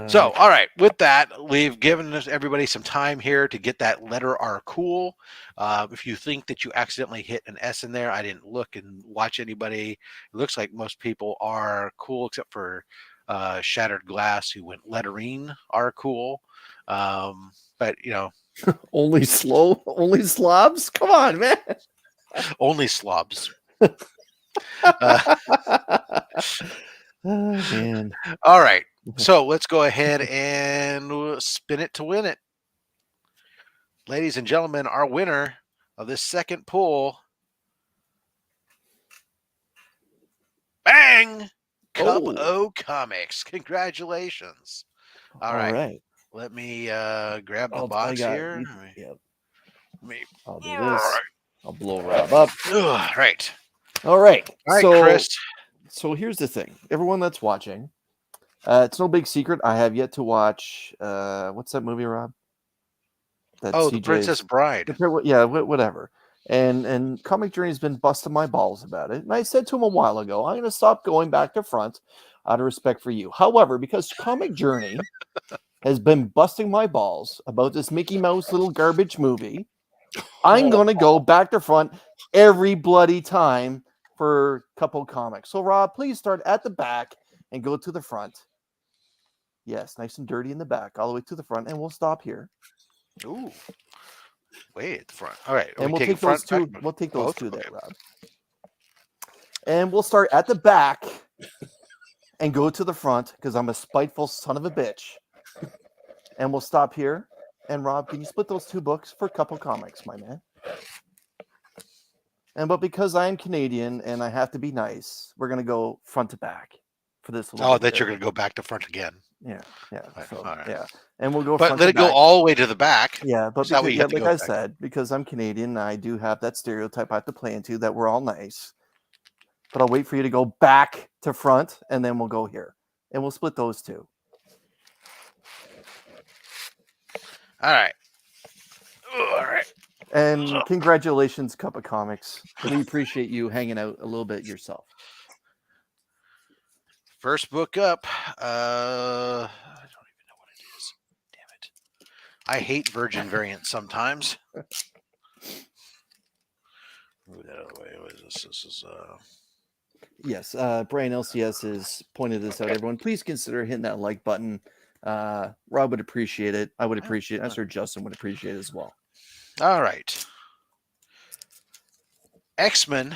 So, all right, with that, we've given everybody some time here to get that letter R cool. If you think that you accidentally hit an S in there, I didn't look and watch anybody. It looks like most people are cool, except for Shattered Glass, who went lettering are cool. But only slobs? Come on, man. Only slobs. Oh, man. All right. So let's go ahead and spin it to win it. Ladies and gentlemen, our winner of this second pool, bang! Cup O Comics. Congratulations. All right. Let me grab the box here. I'll do this. I'll blow Rob up. Right. All right. So, Chris. So here's the thing. Everyone that's watching, it's no big secret. I have yet to watch. What's that movie, Rob? The Princess Bride. Yeah, whatever. And Comic Journey has been busting my balls about it. And I said to him a while ago, I'm going to stop going back to front out of respect for you. However, because Comic Journey has been busting my balls about this Mickey Mouse little garbage movie, I'm going to go back to front every bloody time for Couple Comics. So, Rob, please start at the back and go to the front. Yes, nice and dirty in the back, all the way to the front, and we'll stop here. Ooh. Way at the front. All right. And we'll take those two. We'll take those two there, Rob. And we'll start at the back and go to the front because I'm a spiteful son of a bitch. And we'll stop here. And Rob, can you split those two books for Couple Comics, my man? But because I'm Canadian and I have to be nice, we're gonna go front to back for this. You're gonna go back to front again. Yeah. So, right. Yeah, and we'll go. But let it go all the way to the back. Yeah, but because, like I said, because I'm Canadian, I do have that stereotype I have to play into that we're all nice. But I'll wait for you to go back to front, and then we'll go here, and we'll split those two. All right. All right. And congratulations, Cup of Comics. We appreciate you hanging out a little bit yourself. First book up. I don't even know what it is. Damn it. I hate Virgin variants sometimes. Move that other way. What is this? This is Yes, Brian LCS has pointed this out. Everyone, please consider hitting that like button. Rob would appreciate it. I would appreciate it. I'm sure Justin would appreciate it as well. All right. X-Men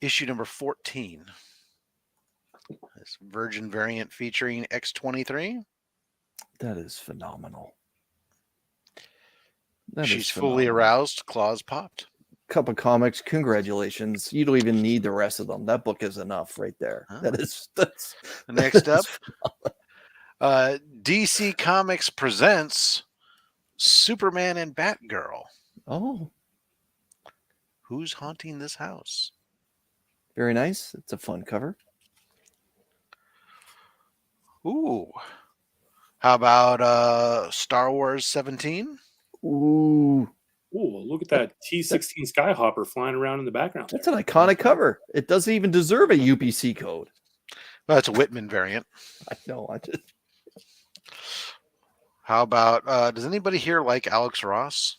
issue number 14. This Virgin variant featuring X-23. That is phenomenal. She's fully aroused. Claws popped. Cup of Comics, congratulations. You don't even need the rest of them. That book is enough right there. Huh. That's Next up. DC Comics presents Superman and Batgirl. Oh. Who's haunting this house? Very nice. It's a fun cover. Ooh. How about Star Wars 17? Ooh. Ooh, look at that T-16 Skyhopper flying around in the background. That's an iconic cover. It doesn't even deserve a UPC code. Well, it's a Whitman variant. I know. How about, does anybody here like Alex Ross?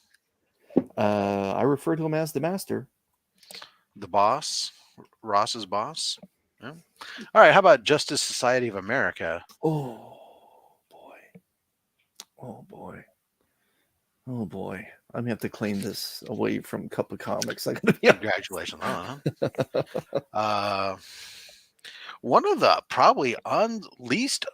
I refer to him as the master. The boss? Ross's boss? Yeah. All right, how about Justice Society of America? Oh, boy. Oh, boy. Oh, boy. I'm going to have to claim this away from Cup of Comics. Congratulations. One of the probably least...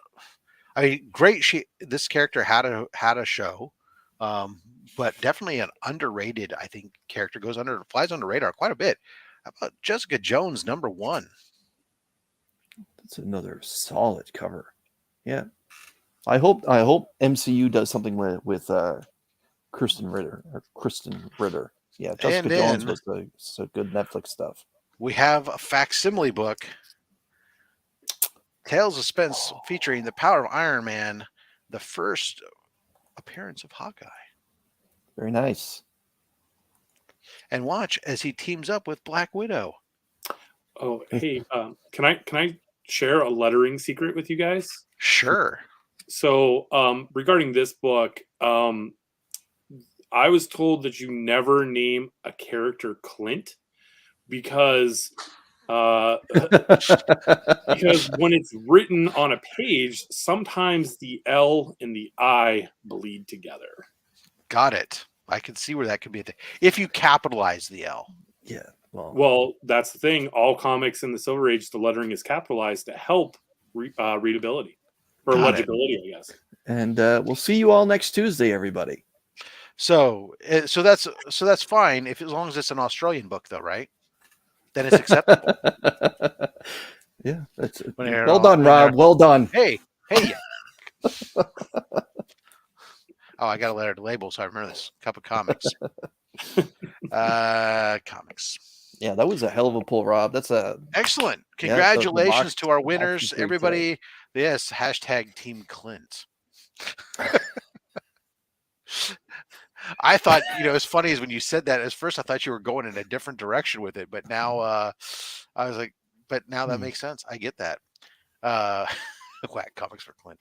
I mean, great. This character had a show, but definitely an underrated. I think character flies under the radar quite a bit. How about Jessica Jones #1? That's another solid cover. Yeah, I hope MCU does something with Kristen Ritter. Yeah, Jessica Jones was the good Netflix stuff. We have a facsimile book. Tales of Suspense featuring the power of Iron Man, the first appearance of Hawkeye. Very nice. And watch as he teams up with Black Widow. Oh, hey, can I share a lettering secret with you guys? Sure. So, regarding this book, I was told that you never name a character Clint because when it's written on a page, sometimes the L and the I bleed together. Got it. I can see where that could be a thing. If you capitalize the L. Yeah. Well, that's the thing. All comics in the Silver Age, the lettering is capitalized to help readability or Got it. legibility, I guess. And we'll see you all next Tuesday, everybody. So that's fine as long as it's an Australian book, though, right? Then it's acceptable. Yeah, that's When well done, Rob. Well done. Hey. Oh, I got a letter to label, so I remember this. Cup of comics. Comics. Yeah, that was a hell of a pull, Rob. That's Excellent. Yeah, Congratulations the to our box winners, is great everybody. Yes, hashtag Team Clint. I thought, as funny as when you said that, at first I thought you were going in a different direction with it, but now I was like, but now that makes sense. I get that. Whack comics for Clint.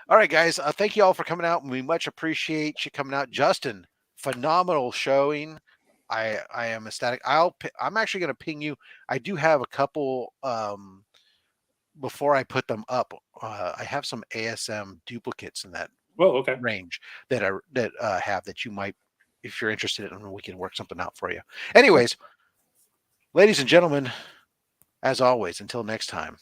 All right, guys. Thank you all for coming out. We much appreciate you coming out. Justin, phenomenal showing. I am ecstatic. I'm actually going to ping you. I do have a couple before I put them up. I have some ASM duplicates in that range that have that you might, if you're interested in, we can work something out for you. Anyways, ladies and gentlemen, as always, until next time,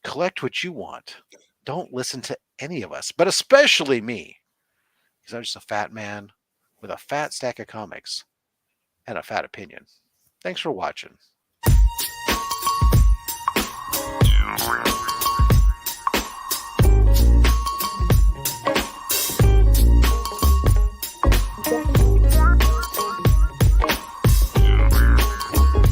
collect what you want. Don't listen to any of us, but especially me, because I'm just a fat man with a fat stack of comics and a fat opinion. Thanks for watching.